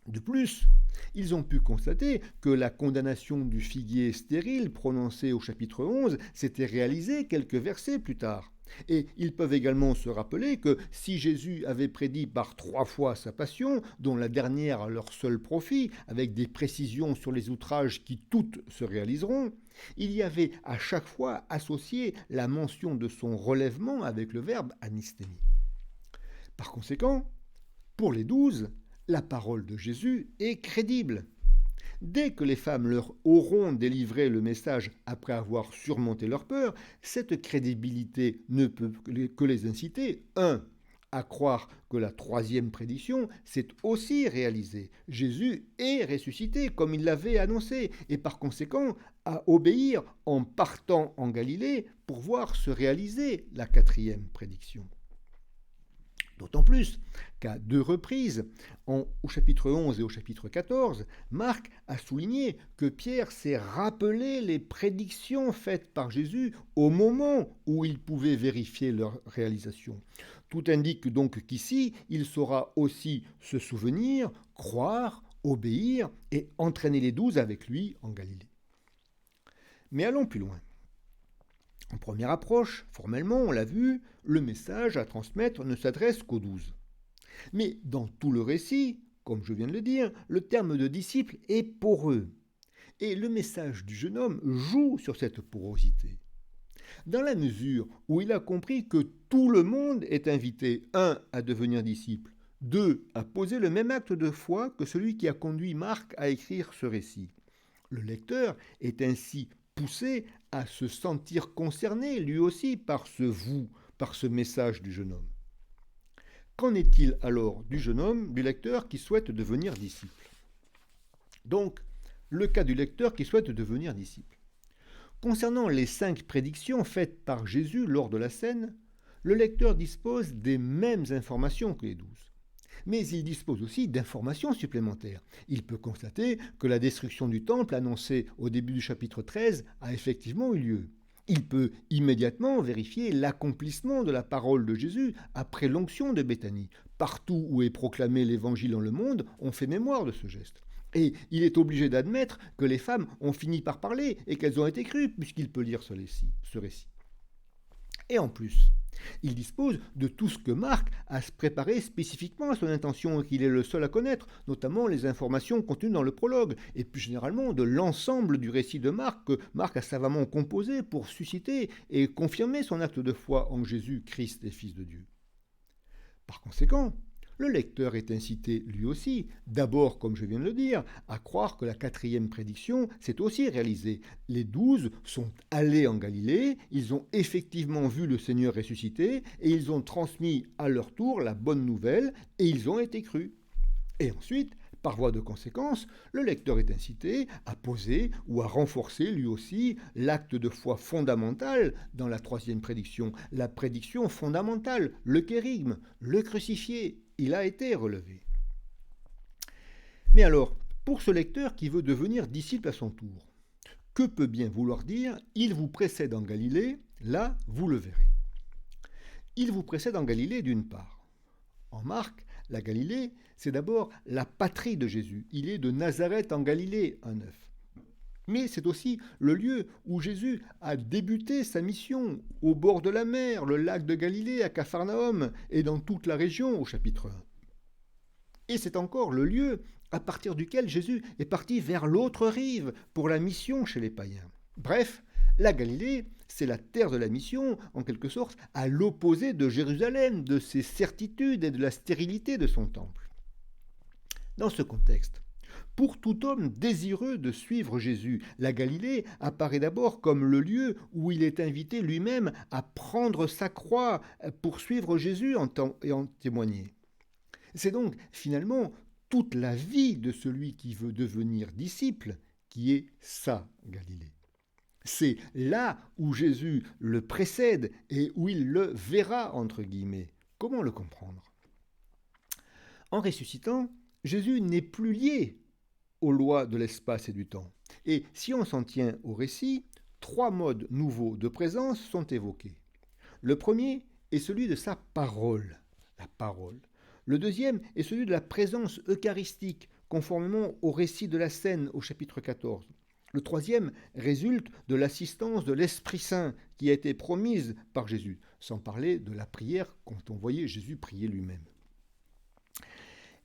De plus, ils ont pu constater que la condamnation du figuier stérile prononcée au chapitre 11 s'était réalisée quelques versets plus tard. Et ils peuvent également se rappeler que si Jésus avait prédit par 3 fois sa passion, dont la dernière à leur seul profit, avec des précisions sur les outrages qui toutes se réaliseront, il y avait à chaque fois associé la mention de son relèvement avec le verbe anistémie. Par conséquent, pour les 12, la parole de Jésus est crédible. Dès que les femmes leur auront délivré le message après avoir surmonté leur peur, cette crédibilité ne peut que les inciter, 1. À croire que la troisième prédiction s'est aussi réalisée. Jésus est ressuscité comme il l'avait annoncé, et par conséquent à obéir en partant en Galilée pour voir se réaliser la 4e prédiction. D'autant plus qu'à 2 reprises, au chapitre 11 et au chapitre 14, Marc a souligné que Pierre s'est rappelé les prédictions faites par Jésus au moment où il pouvait vérifier leur réalisation. Tout indique donc qu'ici, il saura aussi se souvenir, croire, obéir et entraîner les 12 avec lui en Galilée. Mais allons plus loin. En première approche, formellement, on l'a vu, le message à transmettre ne s'adresse qu'aux 12. Mais dans tout le récit, comme je viens de le dire, le terme de disciple est poreux. Et le message du jeune homme joue sur cette porosité. Dans la mesure où il a compris que tout le monde est invité, 1. À devenir disciple, 2. À poser le même acte de foi que celui qui a conduit Marc à écrire ce récit. Le lecteur est ainsi poussé à se sentir concerné lui aussi par ce vous, par ce message du jeune homme. Qu'en est-il alors du jeune homme, du lecteur qui souhaite devenir disciple? Donc, le cas du lecteur qui souhaite devenir disciple. Concernant les 5 prédictions faites par Jésus lors de la scène, le lecteur dispose des mêmes informations que les 12. Mais il dispose aussi d'informations supplémentaires. Il peut constater que la destruction du temple annoncée au début du chapitre 13 a effectivement eu lieu. Il peut immédiatement vérifier l'accomplissement de la parole de Jésus après l'onction de Béthanie. Partout où est proclamé l'évangile dans le monde, on fait mémoire de ce geste. Et il est obligé d'admettre que les femmes ont fini par parler et qu'elles ont été crues, puisqu'il peut lire ce récit. Et en plus, il dispose de tout ce que Marc a préparé spécifiquement à son intention et qu'il est le seul à connaître, notamment les informations contenues dans le prologue, et plus généralement de l'ensemble du récit de Marc que Marc a savamment composé pour susciter et confirmer son acte de foi en Jésus, Christ et Fils de Dieu. Par conséquent, le lecteur est incité, lui aussi, d'abord, comme je viens de le dire, à croire que la 4e prédiction s'est aussi réalisée. Les 12 sont allés en Galilée, ils ont effectivement vu le Seigneur ressuscité, et ils ont transmis à leur tour la bonne nouvelle, et ils ont été crus. Et ensuite, par voie de conséquence, le lecteur est incité à poser ou à renforcer lui aussi l'acte de foi fondamental dans la 3e prédiction, la prédiction fondamentale, le kérygme, le crucifié, il a été relevé. Mais alors, pour ce lecteur qui veut devenir disciple à son tour, que peut bien vouloir dire « il vous précède en Galilée, là vous le verrez ». Il vous précède en Galilée d'une part. En Marc, la Galilée, c'est d'abord la patrie de Jésus. Il est de Nazareth en Galilée, 1,9. Mais c'est aussi le lieu où Jésus a débuté sa mission, au bord de la mer, le lac de Galilée, à Capharnaüm, et dans toute la région, au chapitre 1. Et c'est encore le lieu à partir duquel Jésus est parti vers l'autre rive pour la mission chez les païens. Bref, la Galilée, c'est la terre de la mission, en quelque sorte, à l'opposé de Jérusalem, de ses certitudes et de la stérilité de son temple. Dans ce contexte, pour tout homme désireux de suivre Jésus, la Galilée apparaît d'abord comme le lieu où il est invité lui-même à prendre sa croix pour suivre Jésus et en témoigner. C'est donc finalement toute la vie de celui qui veut devenir disciple qui est sa Galilée. C'est là où Jésus le précède et où il le verra, entre guillemets. Comment le comprendre ? En ressuscitant, Jésus n'est plus lié aux lois de l'espace et du temps. Et si on s'en tient au récit, 3 modes nouveaux de présence sont évoqués. Le premier est celui de sa parole, la parole. Le deuxième est celui de la présence eucharistique, conformément au récit de la scène au chapitre 14. Le troisième résulte de l'assistance de l'Esprit Saint qui a été promise par Jésus, sans parler de la prière quand on voyait Jésus prier lui-même.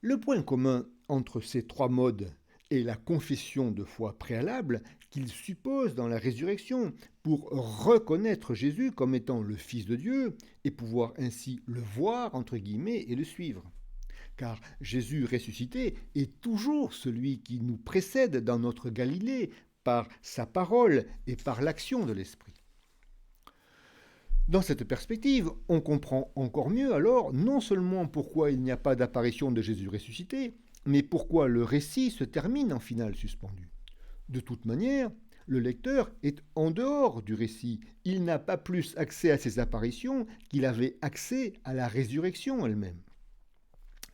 Le point commun entre ces 3 modes est la confession de foi préalable qu'il suppose dans la résurrection pour reconnaître Jésus comme étant le Fils de Dieu et pouvoir ainsi le voir, entre guillemets, et le suivre. Car Jésus ressuscité est toujours celui qui nous précède dans notre Galilée par sa parole et par l'action de l'Esprit. Dans cette perspective, on comprend encore mieux alors non seulement pourquoi il n'y a pas d'apparition de Jésus ressuscité, mais pourquoi le récit se termine en finale suspendue. De toute manière, le lecteur est en dehors du récit. Il n'a pas plus accès à ces apparitions qu'il avait accès à la résurrection elle-même.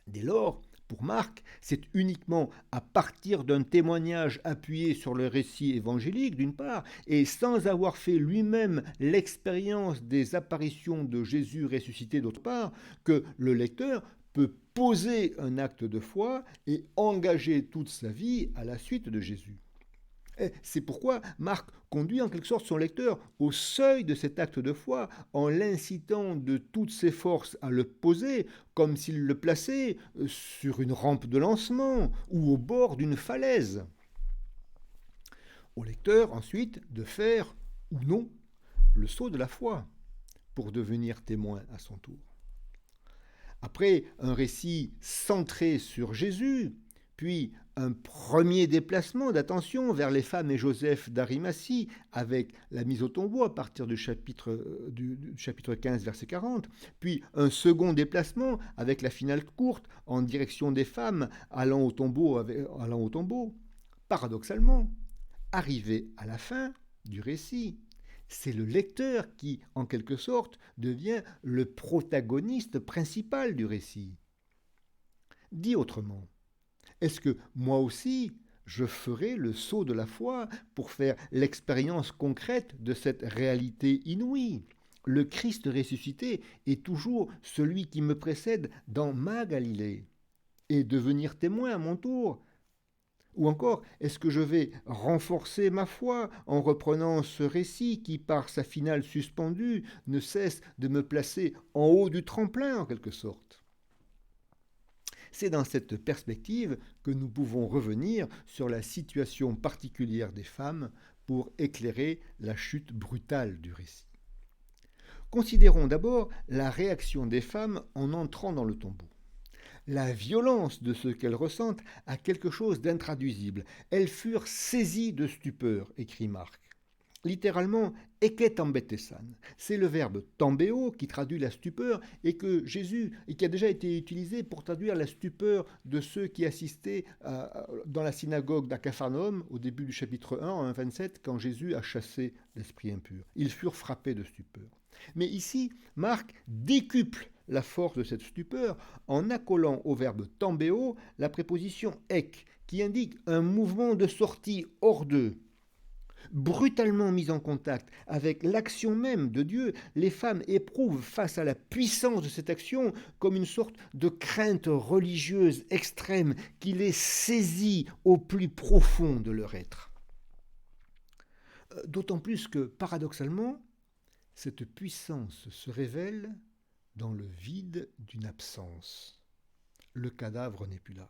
Dès lors, pour Marc, c'est uniquement à partir d'un témoignage appuyé sur le récit évangélique d'une part, et sans avoir fait lui-même l'expérience des apparitions de Jésus ressuscité d'autre part, que le lecteur peut poser un acte de foi et engager toute sa vie à la suite de Jésus. C'est pourquoi Marc conduit en quelque sorte son lecteur au seuil de cet acte de foi en l'incitant de toutes ses forces à le poser comme s'il le plaçait sur une rampe de lancement ou au bord d'une falaise. Au lecteur ensuite de faire ou non le saut de la foi pour devenir témoin à son tour. Après un récit centré sur Jésus, puis un premier déplacement d'attention vers les femmes et Joseph d'Arimathie avec la mise au tombeau à partir du chapitre 15, verset 40, puis un second déplacement avec la finale courte en direction des femmes allant au tombeau. Paradoxalement, arrivé à la fin du récit, c'est le lecteur qui, en quelque sorte, devient le protagoniste principal du récit. Dit autrement, est-ce que moi aussi, je ferai le saut de la foi pour faire l'expérience concrète de cette réalité inouïe. Le Christ ressuscité est toujours celui qui me précède dans ma Galilée et devenir témoin à mon tour. Ou encore, est-ce que je vais renforcer ma foi en reprenant ce récit qui, par sa finale suspendue, ne cesse de me placer en haut du tremplin en quelque sorte? C'est dans cette perspective que nous pouvons revenir sur la situation particulière des femmes pour éclairer la chute brutale du récit. Considérons d'abord la réaction des femmes en entrant dans le tombeau. La violence de ce qu'elles ressentent a quelque chose d'intraduisible. Elles furent saisies de stupeur, écrit Marc. Littéralement, eke tambetesan. C'est le verbe tambéo qui traduit la stupeur et qui a déjà été utilisé pour traduire la stupeur de ceux qui assistaient dans la synagogue d'à Capharnaüm au début du chapitre 1, en 27, quand Jésus a chassé l'esprit impur. Ils furent frappés de stupeur. Mais ici, Marc décuple la force de cette stupeur en accolant au verbe tambéo la préposition ek, qui indique un mouvement de sortie hors d'eux. Brutalement mises en contact avec l'action même de Dieu, les femmes éprouvent face à la puissance de cette action comme une sorte de crainte religieuse extrême qui les saisit au plus profond de leur être. D'autant plus que, paradoxalement, cette puissance se révèle dans le vide d'une absence. Le cadavre n'est plus là.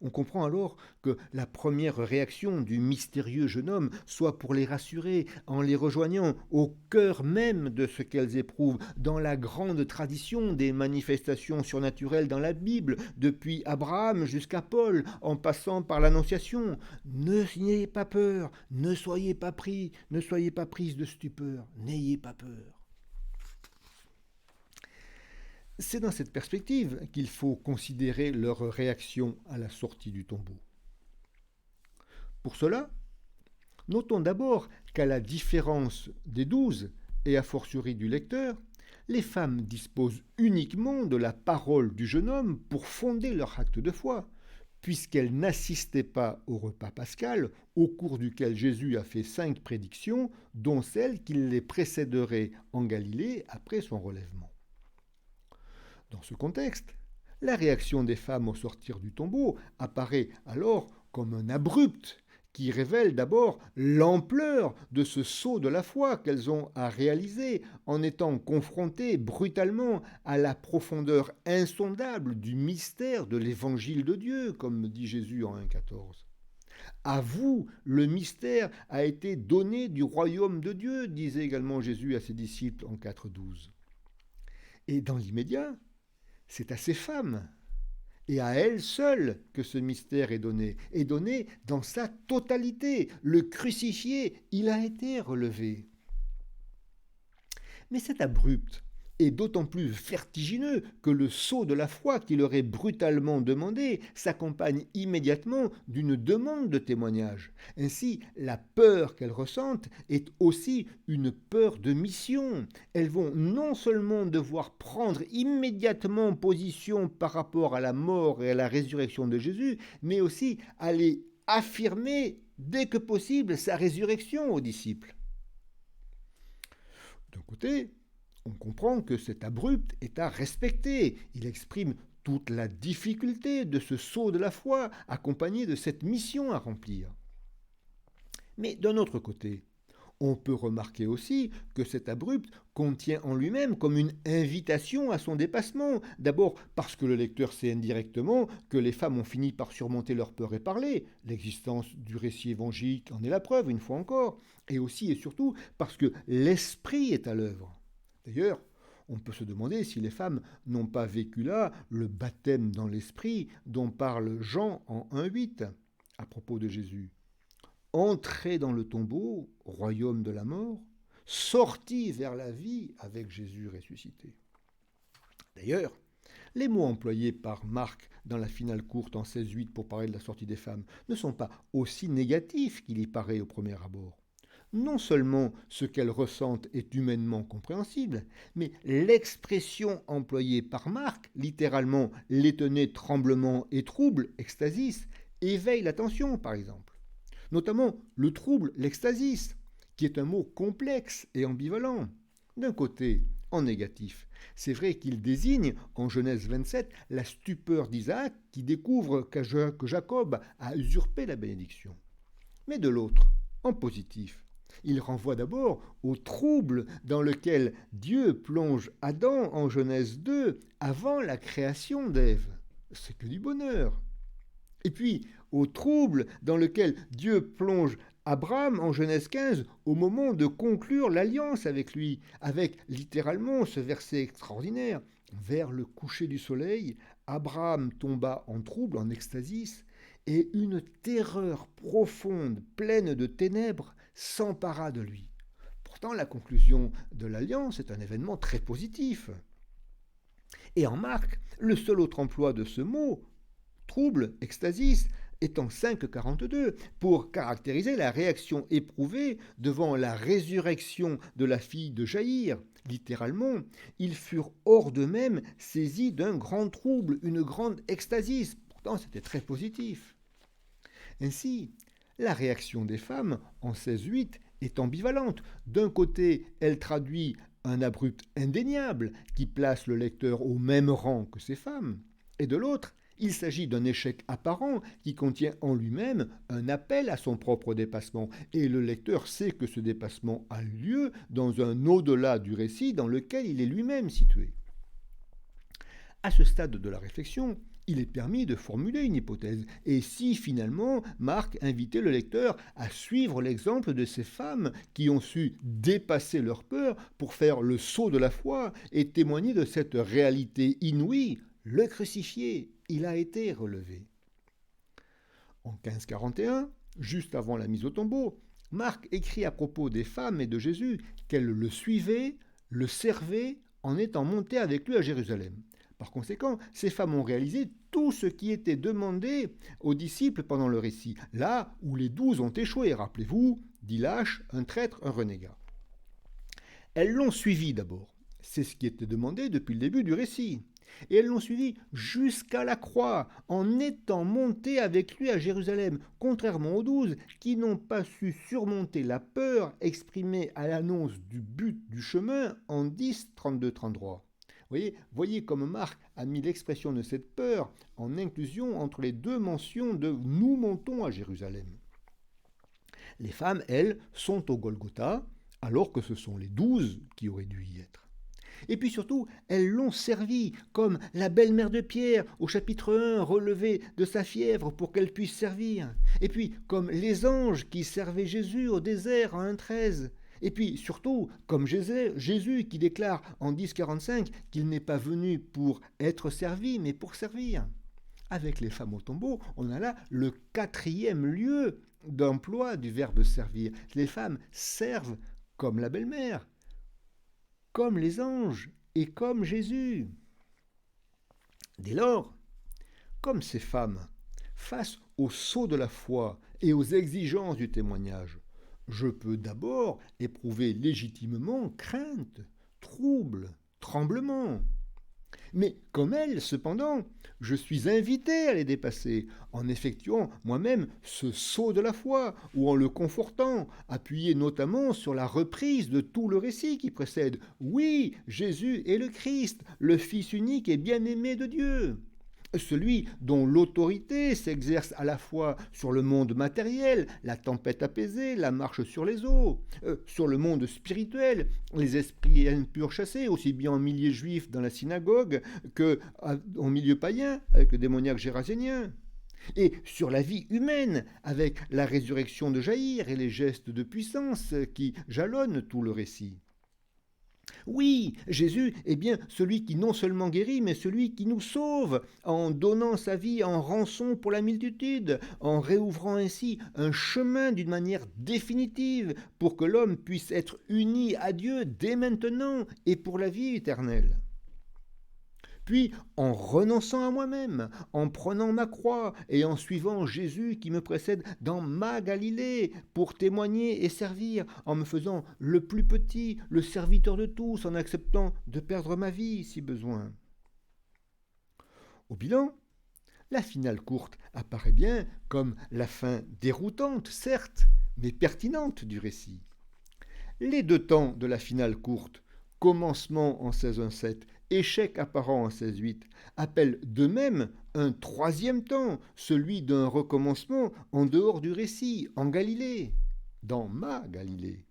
On comprend alors que la première réaction du mystérieux jeune homme soit pour les rassurer en les rejoignant au cœur même de ce qu'elles éprouvent, dans la grande tradition des manifestations surnaturelles dans la Bible, depuis Abraham jusqu'à Paul, en passant par l'Annonciation. N'ayez pas peur, ne soyez pas pris, ne soyez pas prises de stupeur, n'ayez pas peur. C'est dans cette perspective qu'il faut considérer leur réaction à la sortie du tombeau. Pour cela, notons d'abord qu'à la différence des 12 et a fortiori du lecteur, les femmes disposent uniquement de la parole du jeune homme pour fonder leur acte de foi, puisqu'elles n'assistaient pas au repas pascal, au cours duquel Jésus a fait 5 prédictions, dont celle qui les précéderait en Galilée après son relèvement. Dans ce contexte, la réaction des femmes au sortir du tombeau apparaît alors comme un abrupt qui révèle d'abord l'ampleur de ce saut de la foi qu'elles ont à réaliser en étant confrontées brutalement à la profondeur insondable du mystère de l'évangile de Dieu, comme dit Jésus en 1,14. À vous, le mystère a été donné du royaume de Dieu, disait également Jésus à ses disciples en 4,12. Et dans l'immédiat, c'est à ces femmes et à elles seules que ce mystère est donné dans sa totalité. Le crucifié, il a été relevé. Mais c'est abrupt et d'autant plus vertigineux que le saut de la foi qui leur est brutalement demandé s'accompagne immédiatement d'une demande de témoignage. Ainsi, la peur qu'elles ressentent est aussi une peur de mission. Elles vont non seulement devoir prendre immédiatement position par rapport à la mort et à la résurrection de Jésus, mais aussi aller affirmer dès que possible sa résurrection aux disciples. D'un côté, on comprend que cet abrupt est à respecter. Il exprime toute la difficulté de ce saut de la foi, accompagné de cette mission à remplir. Mais d'un autre côté, on peut remarquer aussi que cet abrupt contient en lui-même comme une invitation à son dépassement. D'abord parce que le lecteur sait indirectement que les femmes ont fini par surmonter leur peur et parler. L'existence du récit évangélique en est la preuve, une fois encore. Et aussi et surtout parce que l'esprit est à l'œuvre. D'ailleurs, on peut se demander si les femmes n'ont pas vécu là le baptême dans l'esprit dont parle Jean en 1,8 à propos de Jésus. Entré dans le tombeau, royaume de la mort, sorti vers la vie avec Jésus ressuscité. D'ailleurs, les mots employés par Marc dans la finale courte en 16,8 pour parler de la sortie des femmes ne sont pas aussi négatifs qu'il y paraît au premier abord. Non seulement ce qu'elles ressentent est humainement compréhensible, mais l'expression employée par Marc, littéralement l'étonné tremblement et trouble, extasis, éveille l'attention, par exemple. Notamment le trouble, l'extasis, qui est un mot complexe et ambivalent. D'un côté, en négatif, c'est vrai qu'il désigne, en Genèse 27, la stupeur d'Isaac qui découvre que Jacob a usurpé la bénédiction. Mais de l'autre, en positif, il renvoie d'abord au trouble dans lequel Dieu plonge Adam en Genèse 2 avant la création d'Ève. C'est que du bonheur. Et puis au trouble dans lequel Dieu plonge Abraham en Genèse 15 au moment de conclure l'alliance avec lui, avec littéralement ce verset extraordinaire. Vers le coucher du soleil, Abraham tomba en trouble, en extasis, et une terreur profonde, pleine de ténèbres, s'empara de lui. Pourtant, la conclusion de l'alliance est un événement très positif. Et en Marc, le seul autre emploi de ce mot, trouble, extasis, est en 5,42 pour caractériser la réaction éprouvée devant la résurrection de la fille de Jaïr. Littéralement, ils furent hors d'eux-mêmes saisis d'un grand trouble, une grande extasis. Pourtant, c'était très positif. Ainsi, la réaction des femmes en 16,8 est ambivalente. D'un côté, elle traduit un abrupt indéniable qui place le lecteur au même rang que ces femmes, et de l'autre, il s'agit d'un échec apparent qui contient en lui-même un appel à son propre dépassement, et le lecteur sait que ce dépassement a lieu dans un au-delà du récit dans lequel il est lui-même situé. À ce stade de la réflexion, il est permis de formuler une hypothèse. Et si finalement Marc invitait le lecteur à suivre l'exemple de ces femmes qui ont su dépasser leur peur pour faire le saut de la foi et témoigner de cette réalité inouïe, le crucifié, il a été relevé. En 1541, juste avant la mise au tombeau, Marc écrit à propos des femmes et de Jésus qu'elles le suivaient, le servaient en étant montées avec lui à Jérusalem. Par conséquent, ces femmes ont réalisé tout ce qui était demandé aux disciples pendant le récit, là où les 12 ont échoué, rappelez-vous, 10 lâches, un traître, un renégat. Elles l'ont suivi d'abord, c'est ce qui était demandé depuis le début du récit, et elles l'ont suivi jusqu'à la croix, en étant montées avec lui à Jérusalem, contrairement aux 12 qui n'ont pas su surmonter la peur exprimée à l'annonce du but du chemin en 10, 32, 33. Voyez comme Marc a mis l'expression de cette peur en inclusion entre les deux mentions de « nous montons à Jérusalem ». Les femmes, elles, sont au Golgotha, alors que ce sont les 12 qui auraient dû y être. Et puis surtout, elles l'ont servi, comme la belle-mère de Pierre, au chapitre 1, relevée de sa fièvre pour qu'elle puisse servir. Et puis, comme les anges qui servaient Jésus au désert en 1,13. Et puis surtout, comme Jésus qui déclare en 10,45 qu'il n'est pas venu pour être servi, mais pour servir. Avec les femmes au tombeau, on a là le 4e lieu d'emploi du verbe servir. Les femmes servent comme la belle-mère, comme les anges et comme Jésus. Dès lors, comme ces femmes, face au sceau de la foi et aux exigences du témoignage, je peux d'abord éprouver légitimement crainte, trouble, tremblement. Mais comme elles, cependant, je suis invité à les dépasser en effectuant moi-même ce saut de la foi ou en le confortant, appuyé notamment sur la reprise de tout le récit qui précède. Oui, Jésus est le Christ, le Fils unique et bien-aimé de Dieu. Celui dont l'autorité s'exerce à la fois sur le monde matériel, la tempête apaisée, la marche sur les eaux, sur le monde spirituel, les esprits impurs chassés, aussi bien en milieu juif dans la synagogue qu'en milieu païen avec le démoniaque gérasénien, et sur la vie humaine avec la résurrection de Jaïr et les gestes de puissance qui jalonnent tout le récit. Oui, Jésus est bien celui qui non seulement guérit, mais celui qui nous sauve, en donnant sa vie en rançon pour la multitude, en réouvrant ainsi un chemin d'une manière définitive pour que l'homme puisse être uni à Dieu dès maintenant et pour la vie éternelle. Puis, en renonçant à moi-même, en prenant ma croix et en suivant Jésus qui me précède dans ma Galilée pour témoigner et servir, en me faisant le plus petit, le serviteur de tous, en acceptant de perdre ma vie si besoin. Au bilan, La finale courte apparaît bien comme la fin déroutante, certes, mais pertinente du récit. Les deux temps de la finale courte, commencement en 16.1.7, échec apparent en 16.8, appellent d'eux-mêmes un troisième temps, celui d'un recommencement en dehors du récit, en Galilée, dans ma Galilée.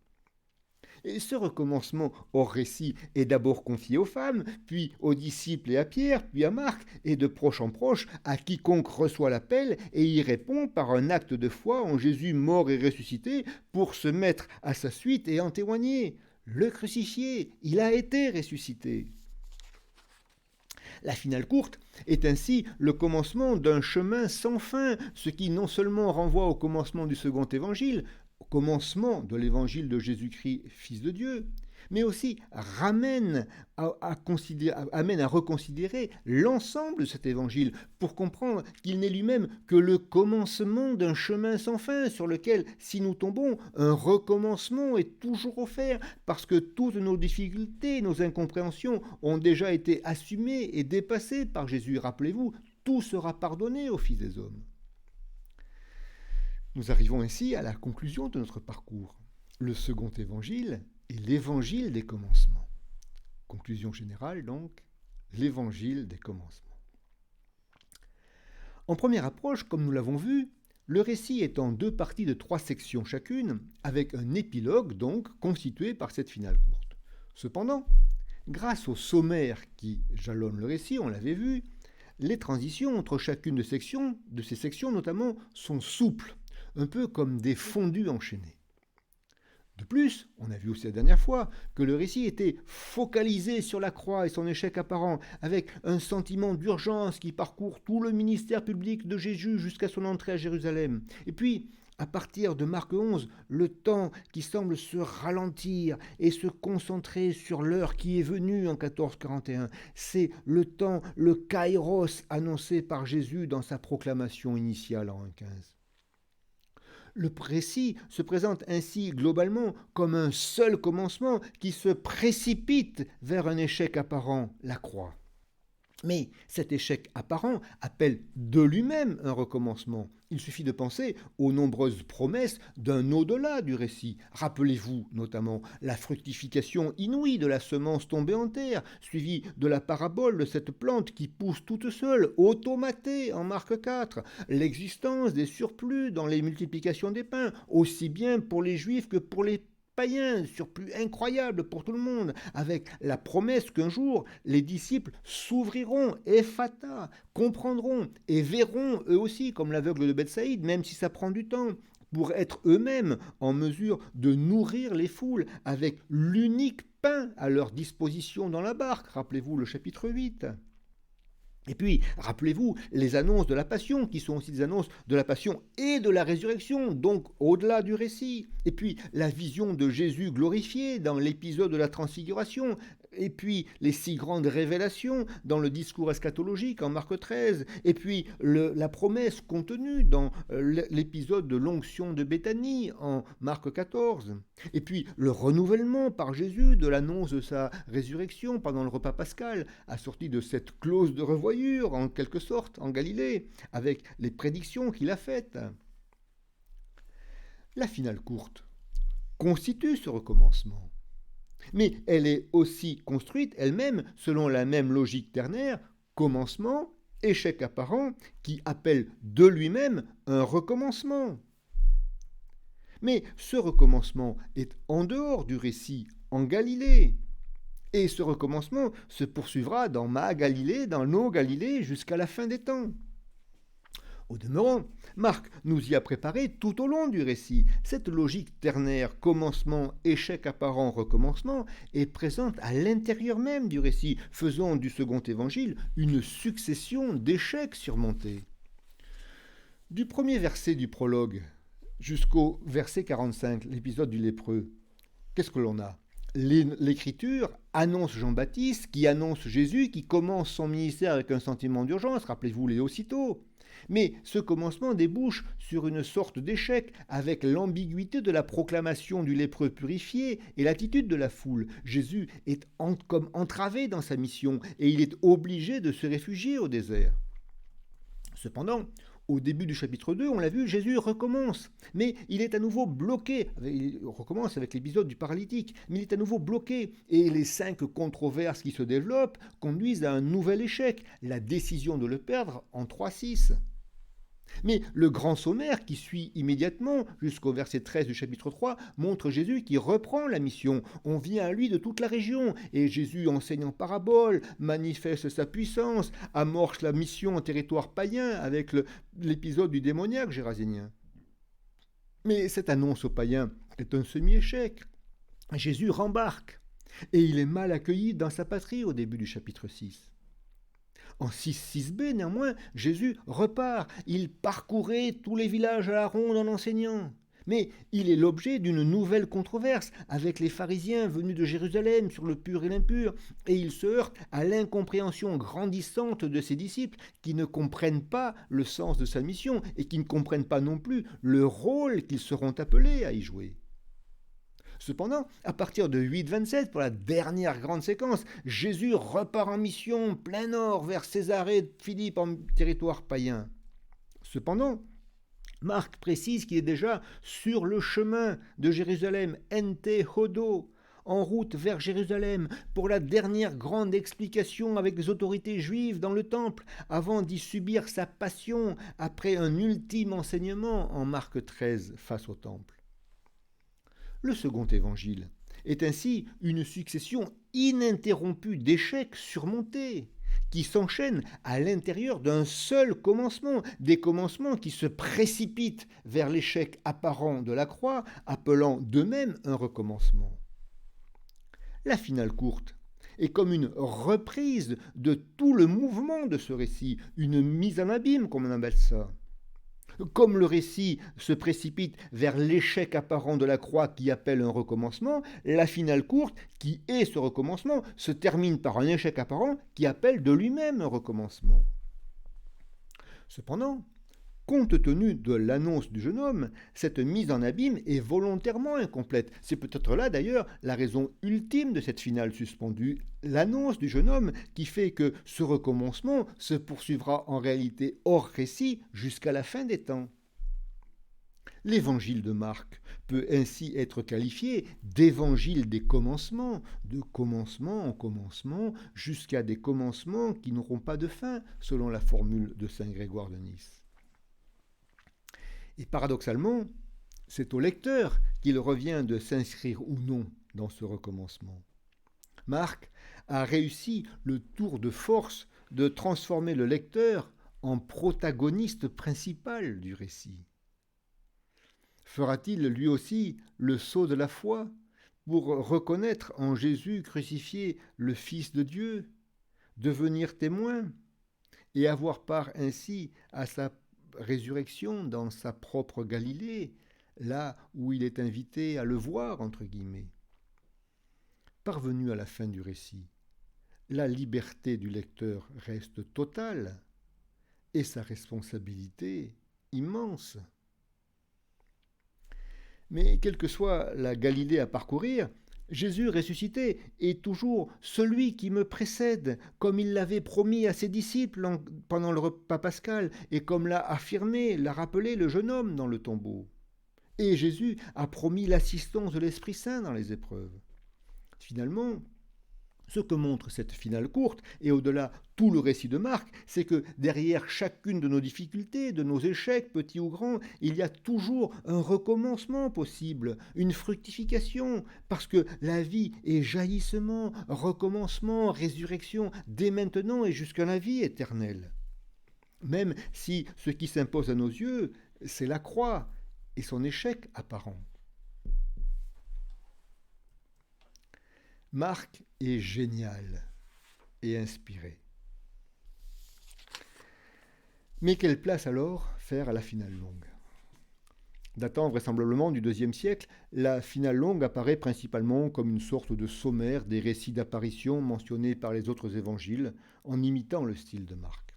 Et ce recommencement hors récit est d'abord confié aux femmes, puis aux disciples et à Pierre, puis à Marc, et de proche en proche à quiconque reçoit l'appel et y répond par un acte de foi en Jésus mort et ressuscité pour se mettre à sa suite et en témoigner. Le crucifié, il a été ressuscité. La finale courte est ainsi le commencement d'un chemin sans fin, ce qui non seulement renvoie au commencement du second évangile, au commencement de l'évangile de Jésus-Christ, Fils de Dieu, mais aussi amène à reconsidérer l'ensemble de cet évangile pour comprendre qu'il n'est lui-même que le commencement d'un chemin sans fin sur lequel, si nous tombons, un recommencement est toujours offert parce que toutes nos difficultés, nos incompréhensions ont déjà été assumées et dépassées par Jésus. Rappelez-vous, tout sera pardonné au Fils des hommes. Nous arrivons ainsi à la conclusion de notre parcours. Le second évangile est l'évangile des commencements. Conclusion générale donc, l'évangile des commencements. En première approche, comme nous l'avons vu, le récit est en deux parties de 3 sections chacune, avec un épilogue donc constitué par cette finale courte. Cependant, grâce au sommaire qui jalonne le récit, on l'avait vu, les transitions entre chacune de ces sections notamment, sont souples, un peu comme des fondus enchaînés. De plus, on a vu aussi la dernière fois que le récit était focalisé sur la croix et son échec apparent, avec un sentiment d'urgence qui parcourt tout le ministère public de Jésus jusqu'à son entrée à Jérusalem. Et puis, à partir de Marc 11, le temps qui semble se ralentir et se concentrer sur l'heure qui est venue en 1441, c'est le temps, le kairos annoncé par Jésus dans sa proclamation initiale en 1.15. Le récit se présente ainsi globalement comme un seul commencement qui se précipite vers un échec apparent, la croix. Mais cet échec apparent appelle de lui-même un recommencement. Il suffit de penser aux nombreuses promesses d'un au-delà du récit. Rappelez-vous notamment la fructification inouïe de la semence tombée en terre, suivie de la parabole de cette plante qui pousse toute seule, automatée en Marc 4, l'existence des surplus dans les multiplications des pains, aussi bien pour les Juifs que pour les païen, surplus incroyable pour tout le monde, avec la promesse qu'un jour, les disciples s'ouvriront, ephata, comprendront et verront eux aussi, comme l'aveugle de Bethsaïde, même si ça prend du temps, pour être eux-mêmes en mesure de nourrir les foules avec l'unique pain à leur disposition dans la barque. Rappelez-vous le chapitre 8. Et puis, rappelez-vous les annonces de la Passion, qui sont aussi des annonces de la Passion et de la résurrection, donc au-delà du récit. Et puis, la vision de Jésus glorifié dans l'épisode de la Transfiguration. Et puis, les 6 grandes révélations dans le discours eschatologique en Marc 13. Et puis, la promesse contenue dans l'épisode de l'onction de Béthanie en Marc 14. Et puis, le renouvellement par Jésus de l'annonce de sa résurrection pendant le repas pascal, assorti de cette clause de revoyure, en quelque sorte, en Galilée, avec les prédictions qu'il a faites. La finale courte constitue ce recommencement. Mais elle est aussi construite elle-même selon la même logique ternaire, commencement, échec apparent, qui appelle de lui-même un recommencement. Mais ce recommencement est en dehors du récit, en Galilée. Et ce recommencement se poursuivra dans ma Galilée, dans nos Galilées, jusqu'à la fin des temps. Au demeurant, Marc nous y a préparé tout au long du récit. Cette logique ternaire, commencement, échec apparent, recommencement, est présente à l'intérieur même du récit, faisant du second évangile une succession d'échecs surmontés. Du premier verset du prologue jusqu'au verset 45, l'épisode du lépreux, qu'est-ce que l'on a ? L'Écriture annonce Jean-Baptiste, qui annonce Jésus, qui commence son ministère avec un sentiment d'urgence, rappelez-vous les aussitôt. Mais ce commencement débouche sur une sorte d'échec avec l'ambiguïté de la proclamation du lépreux purifié et l'attitude de la foule. Jésus est comme entravé dans sa mission et il est obligé de se réfugier au désert. Cependant, au début du chapitre 2, on l'a vu, Jésus recommence, mais il est à nouveau bloqué. Il recommence avec l'épisode du paralytique, mais il est à nouveau bloqué. Et les 5 controverses qui se développent conduisent à un nouvel échec, la décision de le perdre en 3:6. Mais le grand sommaire qui suit immédiatement jusqu'au verset 13 du chapitre 3 montre Jésus qui reprend la mission. On vient à lui de toute la région et Jésus enseigne en parabole, manifeste sa puissance, amorce la mission en territoire païen avec l'épisode du démoniaque gérasénien. Mais cette annonce aux païens est un semi-échec. Jésus rembarque et il est mal accueilli dans sa patrie au début du chapitre 6. En 6:6b, néanmoins, Jésus repart. Il parcourait tous les villages à la ronde en enseignant. Mais il est l'objet d'une nouvelle controverse avec les pharisiens venus de Jérusalem sur le pur et l'impur, et il se heurte à l'incompréhension grandissante de ses disciples qui ne comprennent pas le sens de sa mission et qui ne comprennent pas non plus le rôle qu'ils seront appelés à y jouer. Cependant, à partir de 8:27, pour la dernière grande séquence, Jésus repart en mission plein nord vers Césarée de Philippe en territoire païen. Cependant, Marc précise qu'il est déjà sur le chemin de Jérusalem, ente hodo, en route vers Jérusalem, pour la dernière grande explication avec les autorités juives dans le temple, avant d'y subir sa passion après un ultime enseignement en Marc 13 face au temple. Le second évangile est ainsi une succession ininterrompue d'échecs surmontés, qui s'enchaînent à l'intérieur d'un seul commencement, des commencements qui se précipitent vers l'échec apparent de la croix, appelant d'eux-mêmes un recommencement. La finale courte est comme une reprise de tout le mouvement de ce récit, une mise en abîme, comme on appelle ça. Comme le récit se précipite vers l'échec apparent de la croix qui appelle un recommencement, la finale courte, qui est ce recommencement, se termine par un échec apparent qui appelle de lui-même un recommencement. Cependant, compte tenu de l'annonce du jeune homme, cette mise en abîme est volontairement incomplète. C'est peut-être là d'ailleurs la raison ultime de cette finale suspendue, l'annonce du jeune homme qui fait que ce recommencement se poursuivra en réalité hors récit jusqu'à la fin des temps. L'évangile de Marc peut ainsi être qualifié d'évangile des commencements, de commencement en commencement, jusqu'à des commencements qui n'auront pas de fin, selon la formule de saint Grégoire de Nice. Et paradoxalement, c'est au lecteur qu'il revient de s'inscrire ou non dans ce recommencement. Marc a réussi le tour de force de transformer le lecteur en protagoniste principal du récit. Fera-t-il lui aussi le saut de la foi pour reconnaître en Jésus crucifié le Fils de Dieu, devenir témoin et avoir part ainsi à sa résurrection dans sa propre Galilée, là où il est invité à le voir, entre guillemets. Parvenu à la fin du récit, la liberté du lecteur reste totale et sa responsabilité immense. Mais quelle que soit la Galilée à parcourir, Jésus ressuscité est toujours celui qui me précède, comme il l'avait promis à ses disciples pendant le repas pascal, et comme l'a affirmé, l'a rappelé le jeune homme dans le tombeau. Et Jésus a promis l'assistance de l'Esprit Saint dans les épreuves. Finalement, ce que montre cette finale courte, et au-delà tout le récit de Marc, c'est que derrière chacune de nos difficultés, de nos échecs, petits ou grands, il y a toujours un recommencement possible, une fructification, parce que la vie est jaillissement, recommencement, résurrection, dès maintenant et jusqu'à la vie éternelle. Même si ce qui s'impose à nos yeux, c'est la croix et son échec apparent. Marc est génial et inspiré. Mais quelle place alors faire à la finale longue ? Datant vraisemblablement du IIe siècle, la finale longue apparaît principalement comme une sorte de sommaire des récits d'apparition mentionnés par les autres évangiles, en imitant le style de Marc.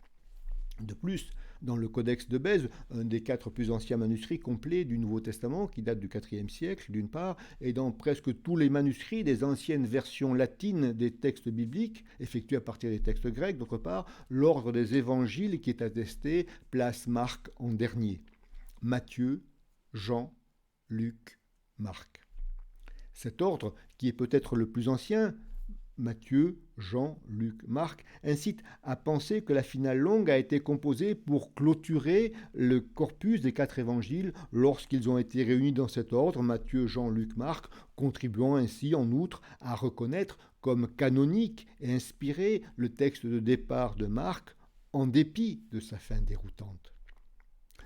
De plus, Dans le Codex de Bèze, un des 4 plus anciens manuscrits complets du Nouveau Testament, qui date du IVe siècle d'une part, et dans presque tous les manuscrits des anciennes versions latines des textes bibliques, effectués à partir des textes grecs, d'autre part, l'ordre des évangiles qui est attesté place Marc en dernier. Matthieu, Jean, Luc, Marc. Cet ordre, qui est peut-être le plus ancien, Matthieu, Jean, Luc, Marc, incite à penser que la finale longue a été composée pour clôturer le corpus des 4 évangiles lorsqu'ils ont été réunis dans cet ordre, Matthieu, Jean, Luc, Marc, contribuant ainsi en outre à reconnaître comme canonique et inspiré le texte de départ de Marc en dépit de sa fin déroutante.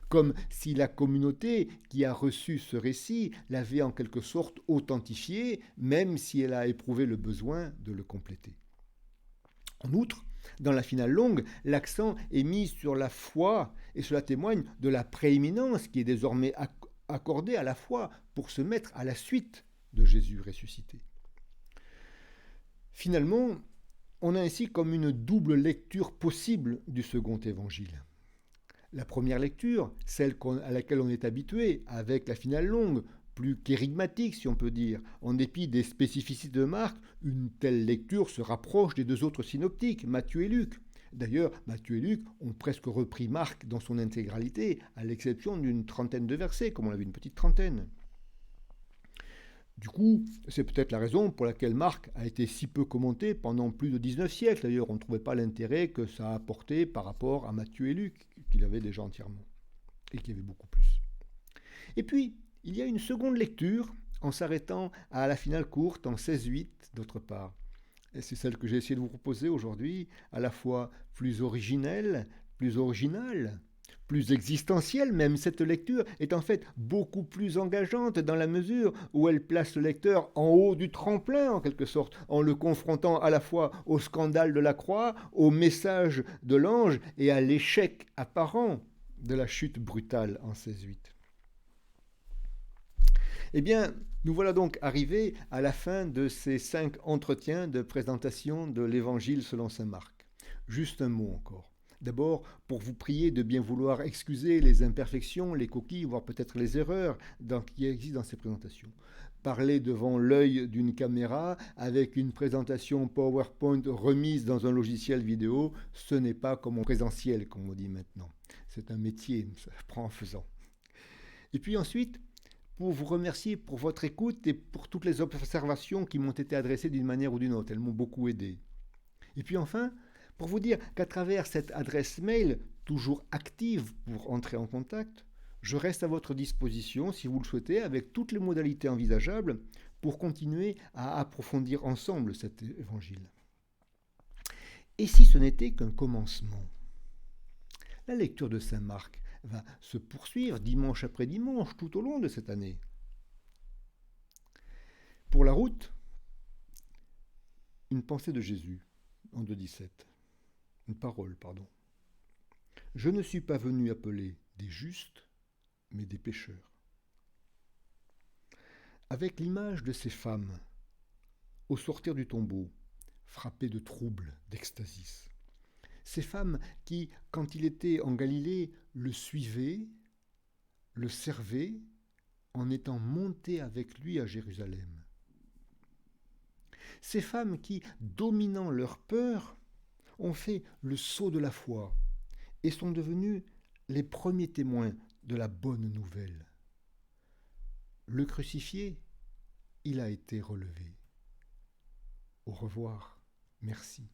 Comme si la communauté qui a reçu ce récit l'avait en quelque sorte authentifié, même si elle a éprouvé le besoin de le compléter. En outre, dans la finale longue, l'accent est mis sur la foi, et cela témoigne de la prééminence qui est désormais accordée à la foi pour se mettre à la suite de Jésus ressuscité. Finalement, on a ainsi comme une double lecture possible du second évangile. La première lecture, celle à laquelle on est habitué, avec la finale longue, plus kérigmatique si on peut dire, en dépit des spécificités de Marc, une telle lecture se rapproche des 2 autres synoptiques, Matthieu et Luc. D'ailleurs, Matthieu et Luc ont presque repris Marc dans son intégralité, à l'exception d'une trentaine de versets, comme on avait une petite trentaine. Du coup, c'est peut-être la raison pour laquelle Marc a été si peu commenté pendant plus de 19 siècles. D'ailleurs, on ne trouvait pas l'intérêt que ça a apporté par rapport à Matthieu et Luc, qu'il avait déjà entièrement, et qu'il y avait beaucoup plus. Et puis, il y a une seconde lecture, en s'arrêtant à la finale courte, en 16-8, d'autre part. Et c'est celle que j'ai essayé de vous proposer aujourd'hui, à la fois plus originelle, plus originale, plus existentielle même. Cette lecture est en fait beaucoup plus engageante dans la mesure où elle place le lecteur en haut du tremplin en quelque sorte, en le confrontant à la fois au scandale de la croix, au message de l'ange et à l'échec apparent de la chute brutale en 16-8. Eh bien, nous voilà donc arrivés à la fin de ces 5 entretiens de présentation de l'Évangile selon saint Marc. Juste un mot encore. D'abord, pour vous prier de bien vouloir excuser les imperfections, les coquilles, voire peut-être les erreurs qui existent dans ces présentations. Parler devant l'œil d'une caméra avec une présentation PowerPoint remise dans un logiciel vidéo, ce n'est pas comme en présentiel, comme on dit maintenant. C'est un métier, ça prend en faisant. Et puis ensuite, pour vous remercier pour votre écoute et pour toutes les observations qui m'ont été adressées d'une manière ou d'une autre. Elles m'ont beaucoup aidé. Et puis enfin, pour vous dire qu'à travers cette adresse mail, toujours active pour entrer en contact, je reste à votre disposition, si vous le souhaitez, avec toutes les modalités envisageables pour continuer à approfondir ensemble cet évangile. Et si ce n'était qu'un commencement ? La lecture de saint Marc va se poursuivre dimanche après dimanche tout au long de cette année. Pour la route, une pensée de Jésus en 2,17. Une parole, pardon. Je ne suis pas venu appeler des justes, mais des pécheurs. Avec l'image de ces femmes, au sortir du tombeau, frappées de trouble, d'extasis. Ces femmes qui, quand il était en Galilée, le suivaient, le servaient, en étant montées avec lui à Jérusalem. Ces femmes qui, dominant leur peur, ont fait le saut de la foi et sont devenues les premiers témoins de la bonne nouvelle. Le crucifié, il a été relevé. Au revoir, merci.